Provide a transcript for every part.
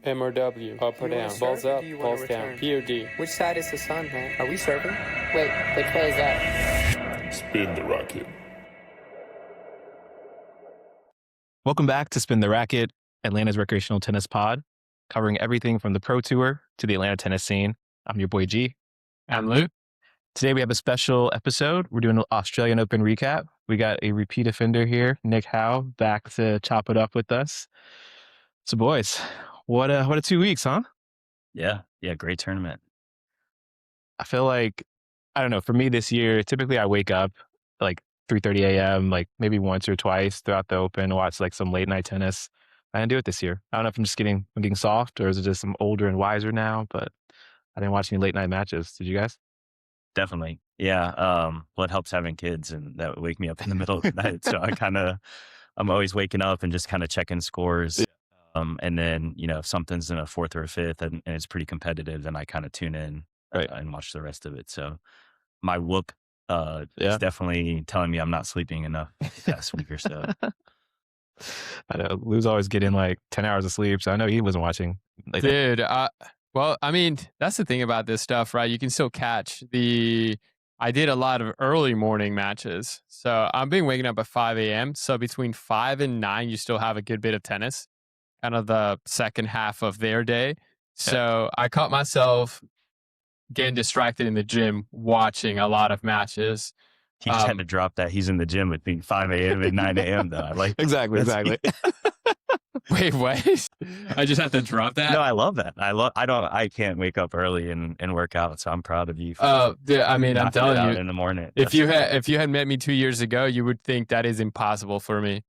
MRW, up or Do you wanna down, balls serve or up, do you wanna balls down, return? POD. Which side is the sun, man? Are we serving? Wait, which play is that? Spin the Racket. Welcome back to Spin the Racket, Atlanta's recreational tennis pod, covering everything from the Pro Tour to the Atlanta tennis scene. I'm your boy G. I'm Lou. Today we have a special episode. We're doing an Australian Open recap. We got a repeat offender here, Nick Howe, back to chop it up with us. So boys, what a 2 weeks, huh? Yeah, great tournament. I feel like, I don't know, for me this year, typically I wake up like 3:30 a.m., like maybe once or twice throughout the Open, watch like some late night tennis. I didn't do it this year. I don't know if I'm getting soft, or is it just I'm older and wiser now, but I didn't watch any late night matches. Did you guys? Definitely. Yeah. Well, it helps having kids, and that would wake me up in the middle of the night. So I'm always waking up and just kind of checking scores. Yeah. And then, if something's in a fourth or a fifth and it's pretty competitive, then I kind of tune in and watch the rest of it. So my whoop is definitely telling me I'm not sleeping enough last week or so. I know Lou's always getting like 10 hours of sleep, so I know he wasn't watching. Dude, well, I mean, that's the thing about this stuff, right? You can still catch I did a lot of early morning matches. So I've been waking up at 5 a.m. So between 5 and 9, you still have a good bit of tennis, kind of the second half of their day. So I caught myself getting distracted in the gym watching a lot of matches. He just had to drop that. He's in the gym between 5 a.m. and 9 a.m. though. I like Exactly. Wait, what? I just have to drop that? No, I love that. I can't wake up early and work out, so I'm proud of you. Dude, I mean, I'm telling you, in the morning. If you had met me 2 years ago, you would think that is impossible for me.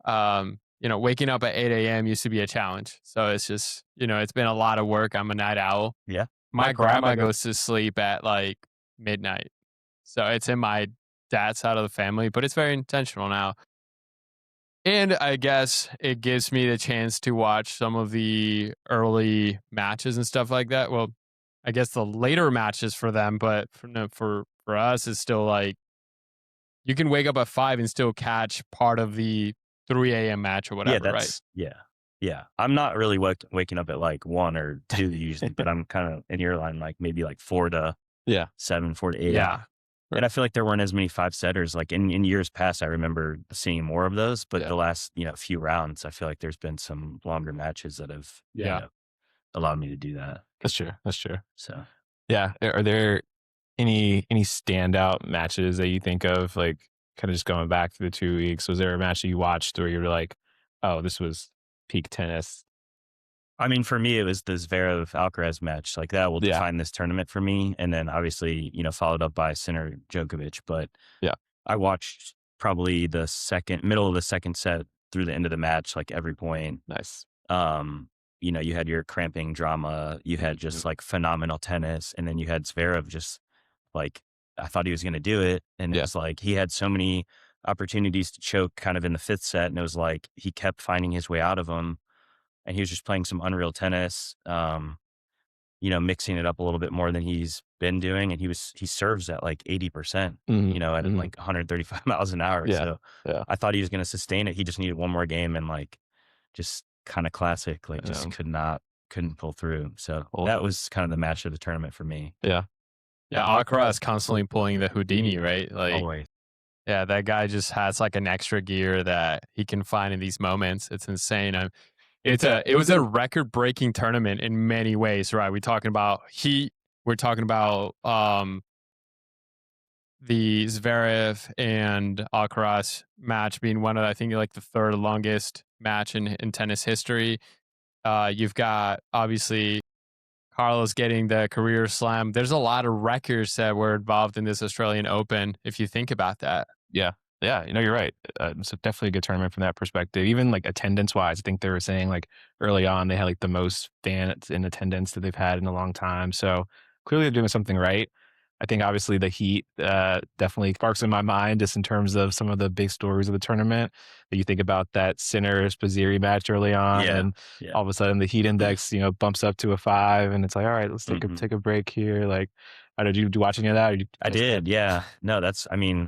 Waking up at 8 a.m. used to be a challenge. So it's just, it's been a lot of work. I'm a night owl. Yeah. My grandma goes to sleep at like midnight. So it's in my dad's side of the family, but it's very intentional now. And I guess it gives me the chance to watch some of the early matches and stuff like that. Well, I guess the later matches for them, but for us, it's still like you can wake up at 5 and still catch part of the 3 a.m. match or whatever, right? Yeah. I'm not really waking up at like 1 or 2 usually, but I'm kind of in your line, like maybe like 4 to 7, 4 to 8. Yeah. And I feel like there weren't as many 5-setters. Like in years past, I remember seeing more of those, but the last, few rounds, I feel like there's been some longer matches that have allowed me to do that. That's true. So, yeah. Are there any standout matches that you think of, like kind of just going back to the 2 weeks? Was there a match that you watched where you were like, oh, this was peak tennis? I mean, for me, it was the Zverev Alcaraz match. Like that will define this tournament for me. And then obviously, followed up by Sinner Djokovic. But I watched probably the middle of the second set through the end of the match, like every point. Nice. You had your cramping drama. You had just like phenomenal tennis. And then you had Zverev just like, I thought he was going to do it. And it was like, he had so many opportunities to choke kind of in the fifth set. And it was like, he kept finding his way out of them. And he was just playing some unreal tennis, mixing it up a little bit more than he's been doing. And he serves at like 80%, at like 135 miles an hour. So I thought he was going to sustain it. He just needed one more game and like, just kind of classic, like just couldn't pull through. So that was kind of the match of the tournament for me. Yeah. Alcaraz constantly pulling the Houdini, right? Like, always. Yeah, that guy just has like an extra gear that he can find in these moments. It's insane. It was a record-breaking tournament in many ways, right? We're talking about heat. We're talking about the Zverev and Alcaraz match being one of, I think, like the third longest match in tennis history. You've got, obviously, Carlos getting the career slam. There's a lot of records that were involved in this Australian Open, if you think about that. Yeah, you're right. It's definitely a good tournament from that perspective. Even like attendance-wise, I think they were saying like early on they had like the most fans in attendance that they've had in a long time. So clearly they're doing something right. I think obviously the heat definitely sparks in my mind just in terms of some of the big stories of the tournament. That you think about that Sinner-Sposiri match early on, and all of a sudden the heat index, bumps up to a 5, and it's like, all right, let's take a break here. Like, did you watch any of that? I did, yeah. No,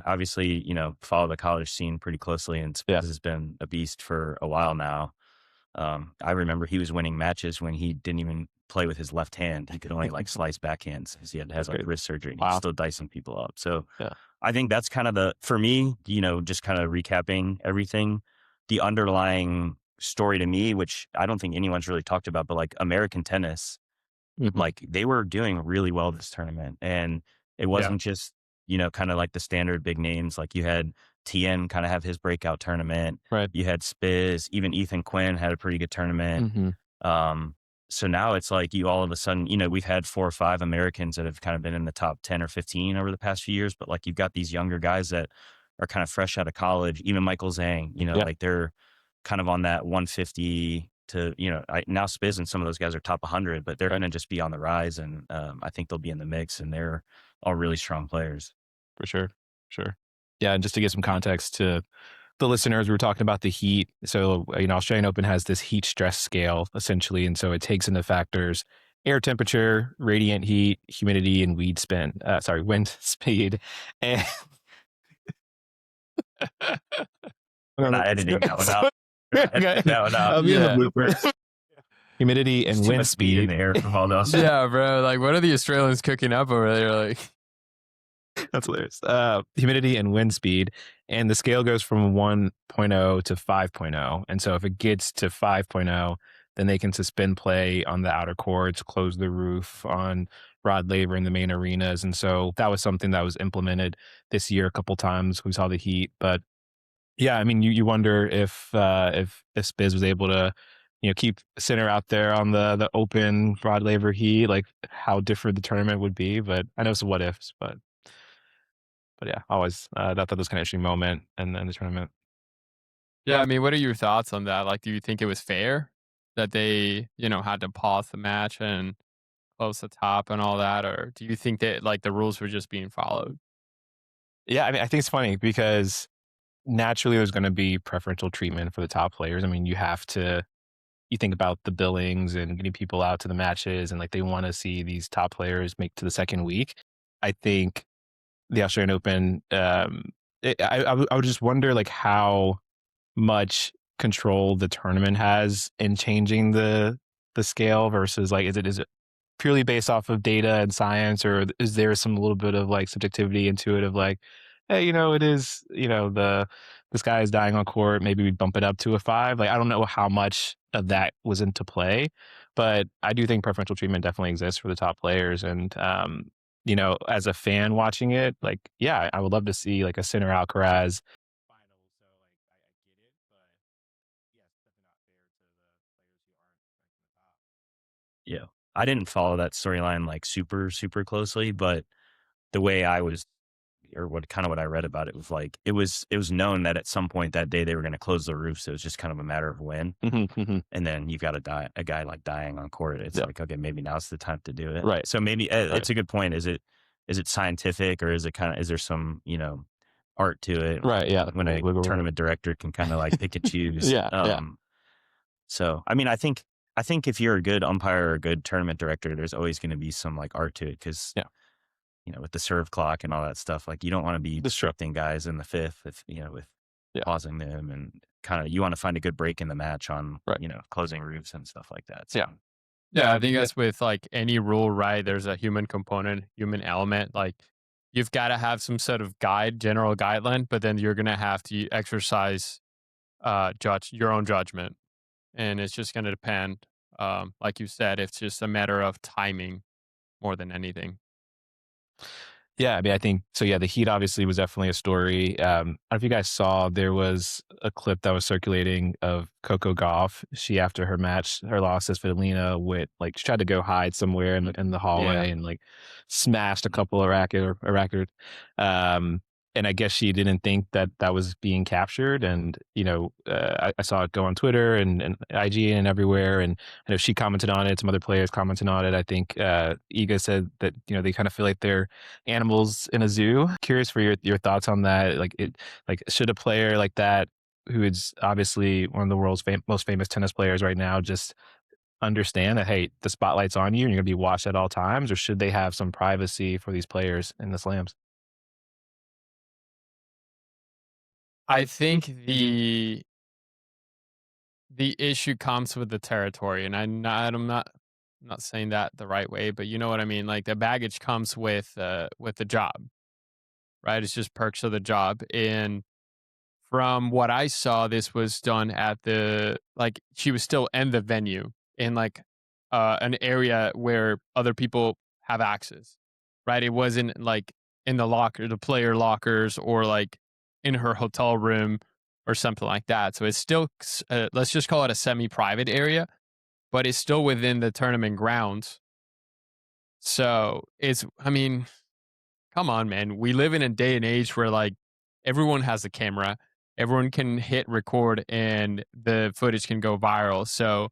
obviously, follow the college scene pretty closely, and Spurs has been a beast for a while now. I remember he was winning matches when he didn't even play with his left hand. He could only like slice backhands because he had to have like wrist surgery. And he's still dicing people up. So I think that's kind of for me, just kind of recapping everything, the underlying story to me, which I don't think anyone's really talked about, but like American tennis, like they were doing really well this tournament. And it wasn't just, kind of like the standard big names. Like you had Tien kind of have his breakout tournament. Right. You had Spiz, even Ethan Quinn had a pretty good tournament. So now it's like you all of a sudden, we've had 4 or 5 Americans that have kind of been in the top 10 or 15 over the past few years, but like you've got these younger guys that are kind of fresh out of college, even Michael Zhang, like they're kind of on that 150 to, now Spiz and some of those guys are top 100, but they're going to just be on the rise. And I think they'll be in the mix, and they're all really strong players. For sure. Yeah. And just to give some context to the listeners, we were talking about the heat. So, Australian Open has this heat stress scale essentially. And so it takes into factors air temperature, radiant heat, humidity, and wind speed. And We're not editing that one out. That one out. Yeah. Humidity and wind speed in the air from all those. Yeah, bro. Like, what are the Australians cooking up over there? Like, that's hilarious. Humidity and wind speed, and the scale goes from 1.0 to 5.0. And so if it gets to 5.0, then they can suspend play on the outer courts, close the roof on Rod Laver in the main arenas. And so that was something that was implemented this year a couple times. We saw the heat, but yeah, I mean, you wonder if Spiz was able to, keep center out there on the open Rod Laver heat, like how different the tournament would be. But I know some what ifs, but yeah, always thought that was kind of interesting moment and then the tournament. Yeah, I mean, what are your thoughts on that? Like, do you think it was fair that they, had to pause the match and close the top and all that, or do you think that like the rules were just being followed? Yeah, I mean, I think it's funny because naturally there's going to be preferential treatment for the top players. I mean, you think about the billings and getting people out to the matches, and like they want to see these top players make to the second week. I think the Australian Open, I would just wonder like how much control the tournament has in changing the scale versus like, is it purely based off of data and science, or is there some little bit of like subjectivity into it of like, hey, it is, this guy is dying on court, maybe we bump it up to a 5. Like, I don't know how much of that was into play, but I do think preferential treatment definitely exists for the top players. And, as a fan watching it, like, yeah, I would love to see like a Sinner Alcaraz final. So like, I get it, but yeah, it's definitely not fair to the players who aren't ranked in the top. Yeah. I didn't follow that storyline like super, super closely, but the way I was, or what I read about it was like, it was known that at some point that day they were going to close the roof. So it was just kind of a matter of when. And then you've got a guy like dying on court. It's like, okay, maybe now's the time to do it. Right. So maybe it's a good point. Is it scientific, or is there some, art to it? Right. Yeah. When a tournament director can kind of like pick and choose. Yeah. So, I mean, I think if you're a good umpire or a good tournament director, there's always going to be some like art to it. Cause with the serve clock and all that stuff, like you don't want to be disrupting guys in the 5th, if, with pausing them, and kind of, you want to find a good break in the match on, closing roofs and stuff like that. So. Yeah. I think that's with like any rule, right? There's a human component, human element. Like you've got to have some sort of general guideline, but then you're going to have to exercise your own judgment. And it's just going to depend. Like you said, it's just a matter of timing more than anything. Yeah, I mean, I think so. Yeah, the heat obviously was definitely a story. I don't know if you guys saw, there was a clip that was circulating of Coco Gauff. She, after her match, her loss to Svitolina, she tried to go hide somewhere in the hallway and like smashed a couple of racket. And I guess she didn't think that was being captured. And, I saw it go on Twitter and IG and everywhere. And I know she commented on it. Some other players commented on it. I think Iga said that, they kind of feel like they're animals in a zoo. Curious for your thoughts on that. Like, should a player like that, who is obviously one of the world's most famous tennis players right now, just understand that, hey, the spotlight's on you and you're going to be watched at all times? Or should they have some privacy for these players in the slams? I think the the issue comes with the territory, and I'm not saying that the right way, but you know what I mean. Like the baggage comes with the job, right? It's just perks of the job. And from what I saw, this was done at she was still in the venue in like an area where other people have access, right? It wasn't like in the player lockers, or like in her hotel room or something like that. So it's still, let's just call it a semi-private area, but it's still within the tournament grounds. So I mean, come on, man. We live in a day and age where like everyone has a camera, everyone can hit record, and the footage can go viral. So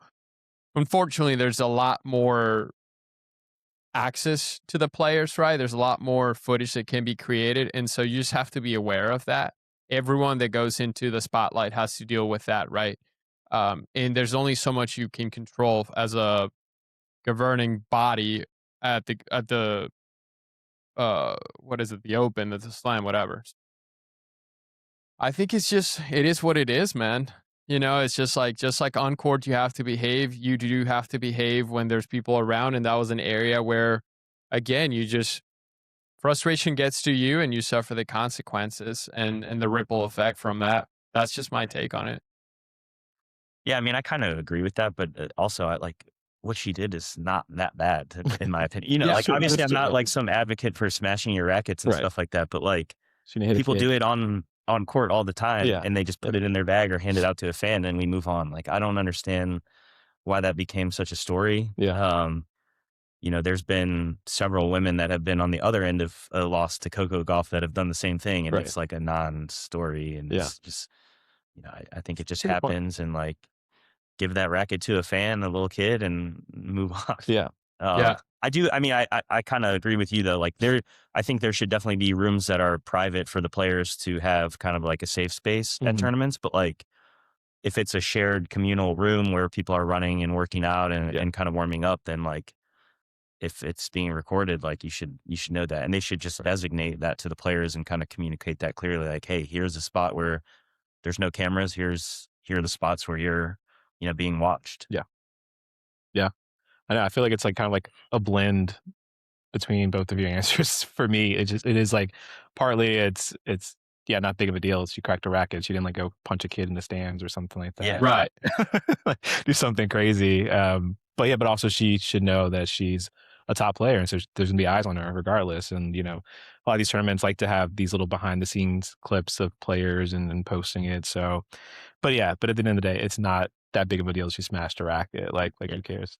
unfortunately, there's a lot more access to the players, right? There's a lot more footage that can be created. And so you just have to be aware of that. Everyone that goes into the spotlight has to deal with that, right? And there's only so much you can control as a governing body at the what is it, the Open, the Slam, whatever. I think it is what it is, man. You know, it's just like on court, you have to behave. You do have to behave when there's people around. And that was an area where, again, frustration gets to you and you suffer the consequences and the ripple effect from that. That's just my take on it. Yeah, I mean, I kind of agree with that, but also I like what she did is not that bad in my opinion. You know, Yeah, like sure, obviously that's I'm not true. like some advocate for smashing your rackets and Right. stuff like that, but like She didn't hit a people kid. do it on court all the time, Yeah. and they just put it in their bag or hand it out to a fan and we move on. Like, I don't understand why that became such a story. Yeah. You know, there's been several women that have been on the other end of a loss to Coco Gauff that have done the same thing, and Right. it's like a non-story, and Yeah. it's just, you know, I think it just Good point. happens, and like give that racket to a fan, a little kid, and move on. Yeah. Yeah. I do. I mean, I kind of agree with you though. Like I think there should definitely be rooms that are private for the players to have kind of like a safe space at Mhm. tournaments. But like, if it's a shared communal room where people are running and working out and kind of warming up, then like, if it's being recorded, like you should know that, and they should just designate that to the players and kind of communicate that clearly. Like, hey, here's a spot where there's no cameras. Here are the spots where you're, you know, being watched. Yeah. I know. I feel like it's like kind of like a blend between both of your answers. For me, it is like partly it's not big of a deal. She cracked a racket. She didn't like go punch a kid in the stands or something like that. Yeah. Right. Like, do something crazy. But also she should know that she's a top player, and so there's gonna be eyes on her regardless. And you know, a lot of these tournaments like to have these little behind the scenes clips of players and posting it. So, but at the end of the day, it's not that big of a deal. She smashed a racket. Like who cares?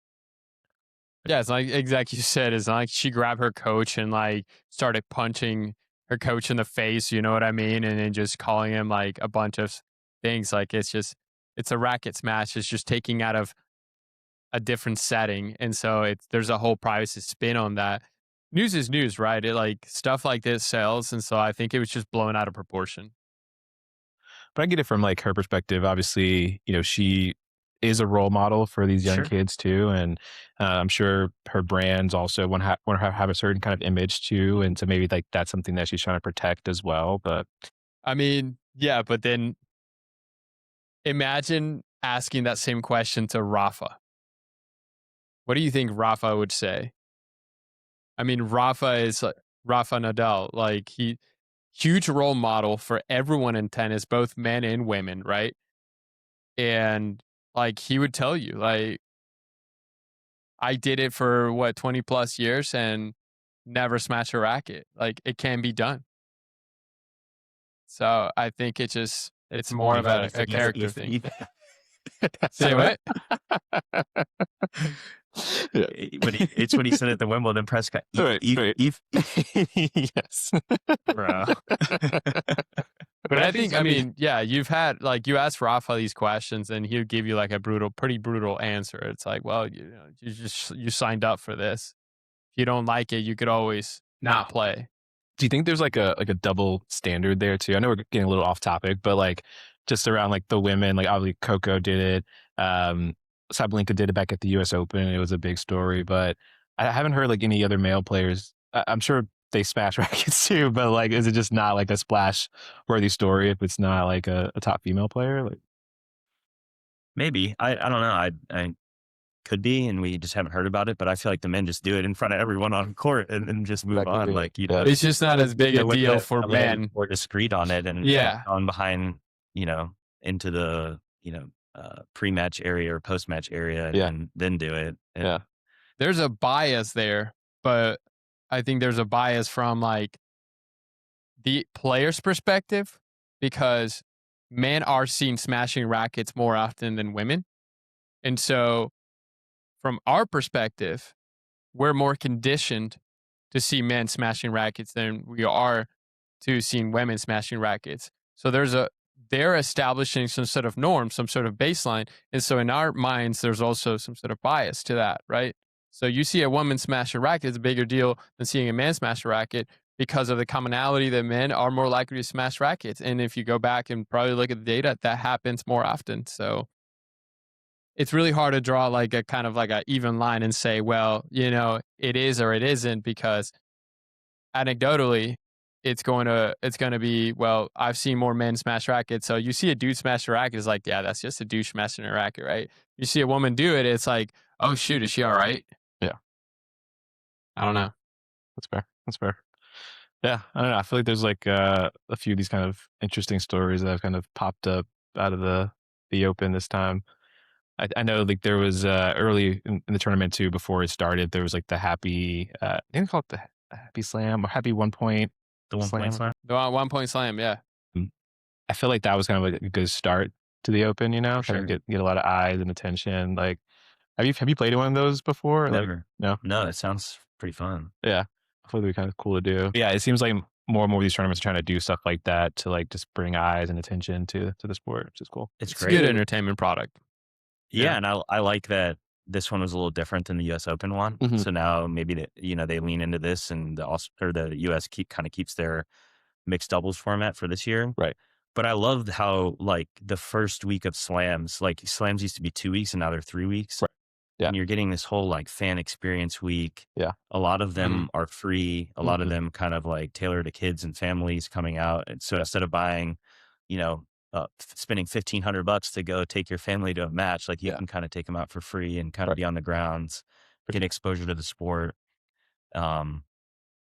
Yeah, it's like exactly you said. It's not like she grabbed her coach and like started punching her coach in the face. You know what I mean? And then just calling him like a bunch of things. Like it's a racket smash. It's just taking out of a different setting, and so there's a whole privacy spin on that. News is news, right? It like stuff like this sells, and so I think it was just blown out of proportion. But I get it from like her perspective. Obviously, you know, she is a role model for these young Sure. kids too, and I'm sure her brands also want to have a certain kind of image too, and so maybe like that's something that she's trying to protect as well. But I mean, yeah, but then imagine asking that same question to Rafa. What do you think Rafa would say? I mean, Rafa is Rafa Nadal, like huge role model for everyone in tennis, both men and women, right? And like he would tell you, like, I did it for 20 plus years and never smashed a racket. Like it can be done. So I think it's more of a character thing. Say what? It's what he said at the Wimbledon press conference. Right. Yes. Bro. But I think, I mean, yeah, you've had like you ask Rafa these questions and he'll give you like a pretty brutal answer. It's like, well, you signed up for this. If you don't like it, you could always not play. Do you think there's like a double standard there too? I know we're getting a little off topic, but like just around like the women, like obviously Coco did it. Sabalenka did it back at the US Open. It was a big story, but I haven't heard like any other male players. I'm sure they smash rackets too, but like, is it just not like a splash worthy story if it's not like a top female player? Like, Maybe. I don't know. I could be, and we just haven't heard about it. But I feel like the men just do it in front of everyone on court and just move That could on. be. Like, Yeah. It's just not as big a deal for men. More discreet on it and Yeah. on behind, into the, pre-match area or post-match area and then do it. And Yeah. There's a bias there, but I think there's a bias from like the player's perspective because men are seen smashing rackets more often than women. And so from our perspective, we're more conditioned to see men smashing rackets than we are to seeing women smashing rackets. So they're establishing some sort of norm, some sort of baseline. And so in our minds, there's also some sort of bias to that, right? So you see a woman smash a racket, it's a bigger deal than seeing a man smash a racket because of the commonality that men are more likely to smash rackets. And if you go back and probably look at the data, that happens more often. So it's really hard to draw like a kind of like an even line and say, well, it is or it isn't, because anecdotally, it's going to be, well, I've seen more men smash rackets. So you see a dude smash a racket, it's like, yeah, that's just a dude smashing a racket, right? You see a woman do it, it's like, oh shoot, is she all right? Yeah. I don't know. That's fair. Yeah, I don't know. I feel like there's like a few of these kind of interesting stories that have kind of popped up out of the Open this time. I know like there was early in the tournament too, before it started, there was like the happy, I think they call it the happy slam or happy 1 point. the 1 point slam. The 1 point slam, yeah. I feel like that was kind of like a good start to the Open, kind Sure. of get a lot of eyes and attention. Like, have you played one of those before? Like, Never. no. It sounds pretty fun. Yeah, I feel like it'd be kind of cool to do. Yeah, it seems like more and more of these tournaments are trying to do stuff like that to like just bring eyes and attention to the sport, which is cool. It's It's a great. good entertainment product. Yeah, and I like that this one was a little different than the U.S. Open one. Mhm. So now maybe they lean into this, and the U.S. keeps their mixed doubles format for this year. Right. But I loved how like the first week of slams used to be 2 weeks and now they're 3 weeks. Right. Yeah. And you're getting this whole like fan experience week. Yeah. A lot of them are free. A lot of Mhm. them kind of like tailored to kids and families coming out. And so instead of buying, spending $1,500 to go take your family to a match, like you can kind of take them out for free and kind of be on the grounds, get exposure to the sport.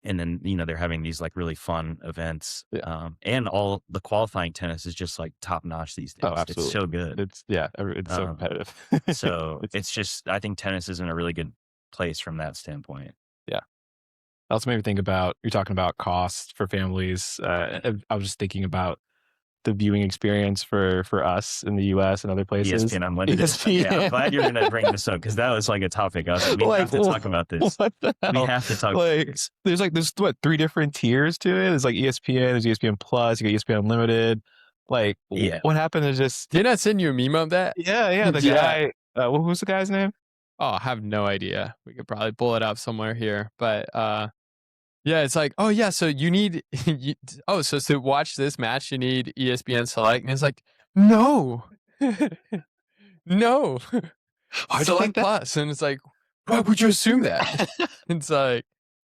And then, they're having these like really fun events. Yeah. And all the qualifying tennis is just like top notch these days. Oh, absolutely. It's so good. It's so competitive. So it's just, I think tennis is in a really good place from that standpoint. It also made me think about, you're talking about costs for families. I was just thinking about the viewing experience for us in the US and other places. ESPN Unlimited. ESPN. Yeah, I'm glad you're going to bring this up because that was like a topic. I was like, we have to talk about this. What the hell? We have to talk about this. There's what, 3 different tiers to it? There's like ESPN, there's ESPN Plus, you got ESPN Unlimited. Like, what happened to just... Didn't I send you a meme of that? Yeah, the guy... who's the guy's name? Oh, I have no idea. We could probably pull it up somewhere here. But yeah, it's like, oh yeah, so you need, so to watch this match, you need ESPN Select. And it's like, no, no. Why'd you Select think that? Plus. And it's like, why would you assume that? It's like,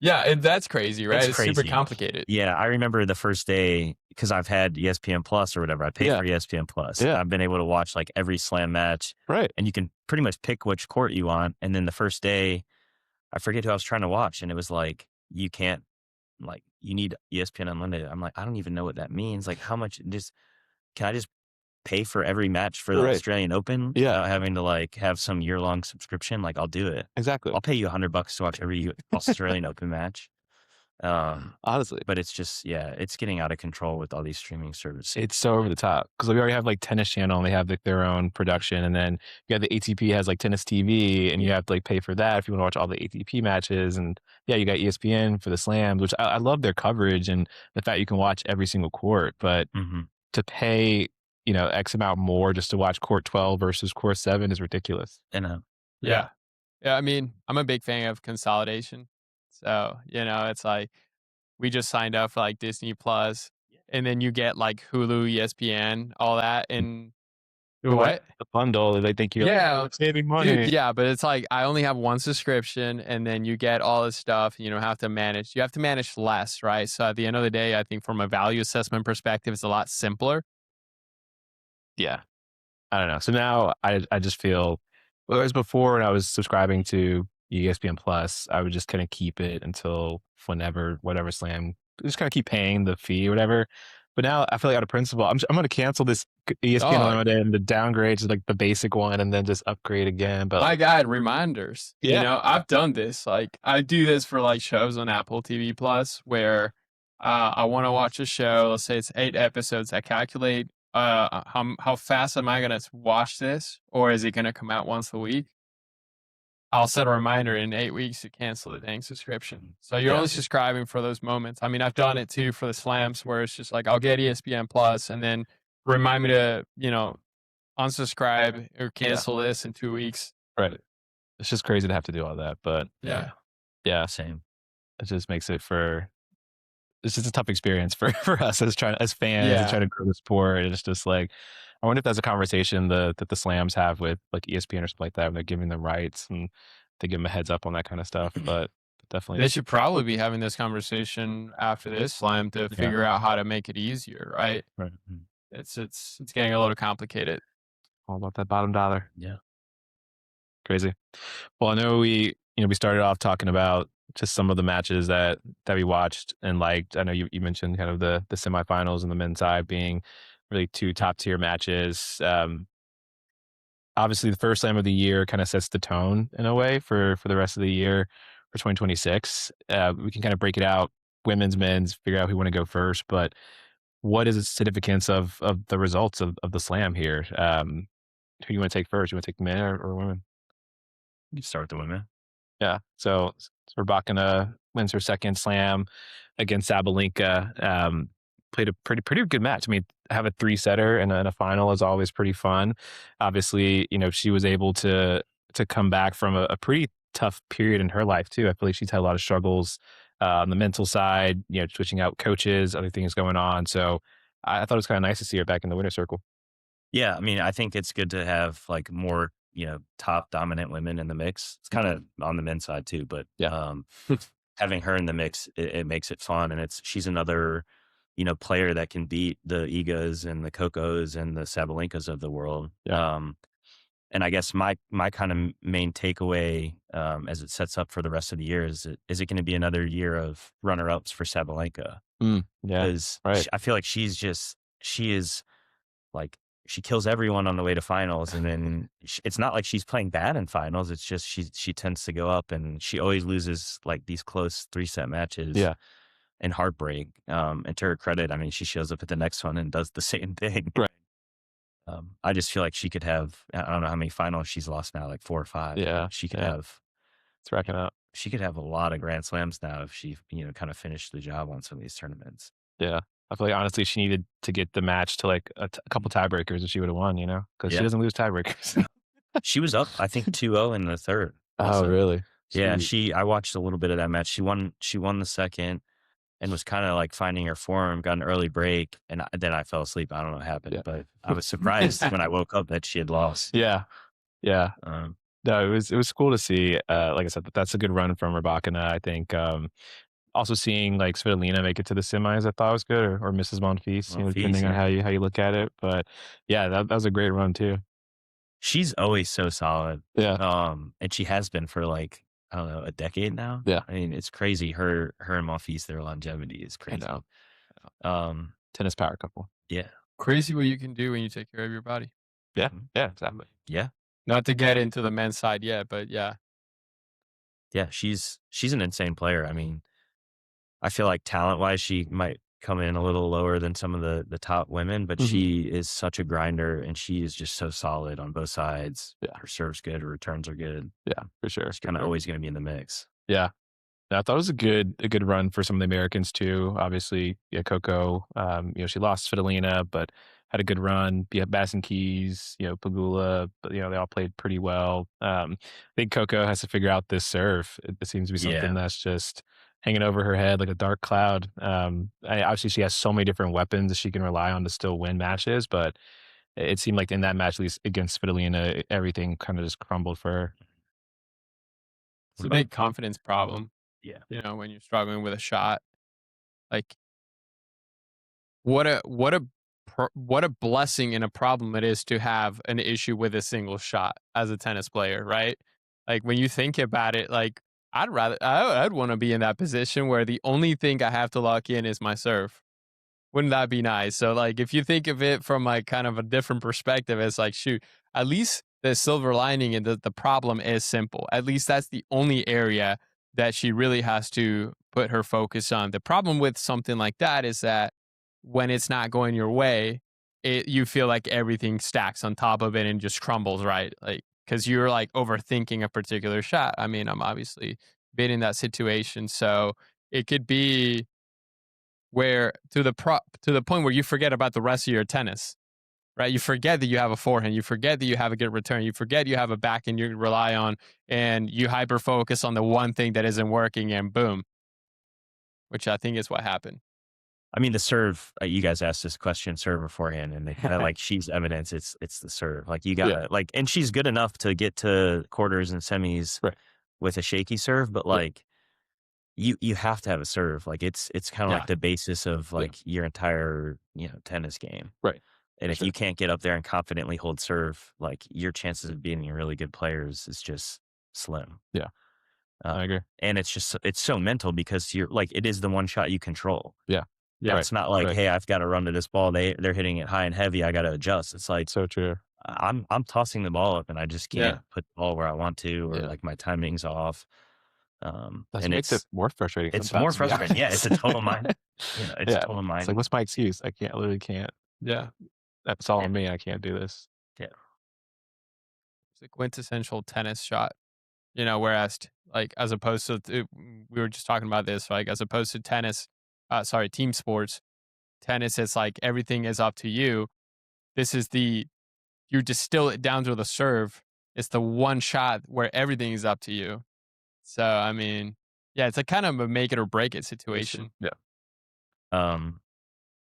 yeah, and that's crazy, right? It's super complicated. Yeah, I remember the first day, because I've had ESPN Plus or whatever. I paid for ESPN Plus. Yeah. I've been able to watch like every slam match. Right. And you can pretty much pick which court you want. And then the first day, I forget who I was trying to watch. And it was like, you can't, like, you need ESPN Unlimited. I'm like, I don't even know what that means. Like, how much, can I just pay for every match for the Australian Open without having to like have some year-long subscription? Like, I'll do it. Exactly. I'll pay you $100 to watch every Australian Open match. Honestly. But it's just, it's getting out of control with all these streaming services. It's so over the top because we already have like Tennis Channel and they have like their own production, and then you have the ATP has like Tennis TV and you have to like pay for that if you want to watch all the ATP matches, and you got ESPN for the slams, which I love their coverage and the fact you can watch every single court, but to pay X amount more just to watch court 12 versus court 7 is ridiculous. I know. Yeah. I mean, I'm a big fan of consolidation. So, it's like we just signed up for like Disney Plus, and then you get like Hulu, ESPN, all that. And what? The bundle, they think you're saving money. Dude, yeah, but it's like I only have one subscription, and then you get all this stuff. And you don't have to manage. You have to manage less, right? So at the end of the day, I think from a value assessment perspective, it's a lot simpler. Yeah. I don't know. So now I just feel, whereas before when I was subscribing to ESPN Plus, I would just kind of keep it until whenever, whatever slam, just kind of keep paying the fee or whatever. But now I feel like out of principle, I'm going to cancel this ESPN Dog. Unlimited and the downgrade to like the basic one and then just upgrade again. But My God, reminders. Yeah. You know, I've done this. Like I do this for like shows on Apple TV Plus where I want to watch a show. Let's say it's 8 episodes. I calculate how fast am I going to watch this, or is it going to come out once a week? I'll set a reminder in 8 weeks to cancel the dang subscription. So you're only subscribing for those moments. I mean, I've done it too for the slams where it's just like I'll get ESPN Plus and then remind me to, you know, unsubscribe or cancel this in 2 weeks. Right. It's just crazy to have to do all that. But Yeah, same. it just makes it it's just a tough experience for us as fans and trying to grow the sport. It's just like, I wonder if that's a conversation that the slams have with like ESPN or something like that when they're giving them rights and they give them a heads up on that kind of stuff. But definitely, They should probably be having this conversation after this slam to figure out how to make it easier, right? Right. It's getting a little complicated. All about that bottom dollar. Yeah. Crazy. Well, I know we started off talking about just some of the matches that we watched and liked. I know you mentioned kind of the semifinals and the men's side being really 2 top tier matches. Obviously, the first slam of the year kind of sets the tone in a way for the rest of the year for 2026. We can kind of break it out, women's, men's, figure out who we want to go first. But what is the significance of the results of the slam here? Who do you want to take first? You want to take men or women? You start with the women. Yeah. So Rybakina wins her second slam against Sabalenka. Played a pretty good match. I mean, have a 3-setter in a final is always pretty fun. Obviously, she was able to come back from a pretty tough period in her life too. I feel like she's had a lot of struggles on the mental side, switching out coaches, other things going on. So I thought it was kind of nice to see her back in the winner's circle. Yeah, I mean, I think it's good to have like more, top dominant women in the mix. It's kind of on the men's side too, but having her in the mix, it makes it fun. And she's another, player that can beat the Igas and the Cocos and the Sabalenkas of the world. Yeah. And I guess my kind of main takeaway as it sets up for the rest of the year is it going to be another year of runner-ups for Sabalenka? Yeah, because right. I feel like she is like, she kills everyone on the way to finals. And then it's not like she's playing bad in finals. It's just she tends to go up and she always loses like these close 3-set matches. Yeah. And heartbreak. And to her credit, I mean, she shows up at the next one and does the same thing. Right. I just feel like she could have, I don't know how many finals she's lost now, like 4 or 5. Yeah. She could have. It's racking up. She could have a lot of Grand Slams now if she, kind of finished the job on some of these tournaments. Yeah. I feel like honestly she needed to get the match to like a couple tiebreakers if she would have won, because she doesn't lose tiebreakers. She was up, I think 2-0 in the third. Oh, really? Yeah. I watched a little bit of that match. She won the second and was kind of like finding her form, got an early break. And then I fell asleep. I don't know what happened, but I was surprised when I woke up that she had lost. Yeah. Yeah. No, it was cool to see. Like I said, that's a good run from Rybakina. I think also seeing like Svitolina make it to the semis, I thought was good, or Mrs. Monfils, depending on how you look at it. But yeah, that was a great run too. She's always so solid. Yeah. And she has been for like, I don't know, a decade now. Yeah. I mean, it's crazy. Her and Monfils, their longevity is crazy. I know. Tennis power couple. Yeah. Crazy what you can do when you take care of your body. Yeah. Yeah, exactly. Yeah. Not to get into the men's side yet, but yeah. Yeah, she's an insane player. I mean, I feel like talent-wise, she might come in a little lower than some of the top women, but she is such a grinder and she is just so solid on both sides. Yeah. Her serve's good, her returns are good. Yeah, for sure. She's kind of always going to be in the mix. Yeah. I thought it was a good run for some of the Americans too. Obviously, Coco, she lost Svitolina, but had a good run. Bassin Keys, Pagula, but they all played pretty well. I think Coco has to figure out this serve. It seems to be something that's just hanging over her head like a dark cloud. Obviously, she has so many different weapons that she can rely on to still win matches, but it seemed like in that match, at least against Svitolina, everything kind of just crumbled for her. It's a big confidence problem. Yeah. When you're struggling with a shot. Like what a what a blessing and a problem it is to have an issue with a single shot as a tennis player, right? Like when you think about it, like I'd want to be in that position where the only thing I have to lock in is my serve. Wouldn't that be nice? So like if you think of it from like kind of a different perspective, it's like, shoot, at least the silver lining and the problem is simple. At least that's the only area that she really has to put her focus on. The problem with something like that is that when it's not going your way, you feel like everything stacks on top of it and just crumbles, right? Like because you're like overthinking a particular shot. I mean, I'm obviously been in that situation, so it could be where to the point where you forget about the rest of your tennis, right? You forget that you have a forehand, you forget that you have a good return, you forget you have a backhand you rely on, and you hyper focus on the one thing that isn't working, and boom, which I think is what happened. I mean, the serve. You guys asked this question, serve or forehand, and they like she's evidence. It's the serve. Like you got like, and she's good enough to get to quarters and semis with a shaky serve, but like. You have to have a serve. Like it's kind of like the basis of like your entire, tennis game. Right. And if you can't get up there and confidently hold serve, like your chances of being really good players is just slim. Yeah. I agree. And it's so mental because you're like, it is the one shot you control. Yeah. Yeah. It's not like, hey, I've got to run to this ball. They're hitting it high and heavy. I got to adjust. It's like, so true. I'm tossing the ball up and I just can't put the ball where I want to, or like my timing's off. That makes it more frustrating. It's more frustrating. Yeah, it's a total mind. It's a total mind. It's like, what's my excuse? I literally can't. Yeah, that's all on me. I can't do this. Yeah, it's a quintessential tennis shot. Whereas like as opposed to we were just talking about this, like as opposed to tennis, team sports, tennis it's like everything is up to you. This is you distill it down to the serve. It's the one shot where everything is up to you. So, I mean, it's a kind of a make it or break it situation. Yeah.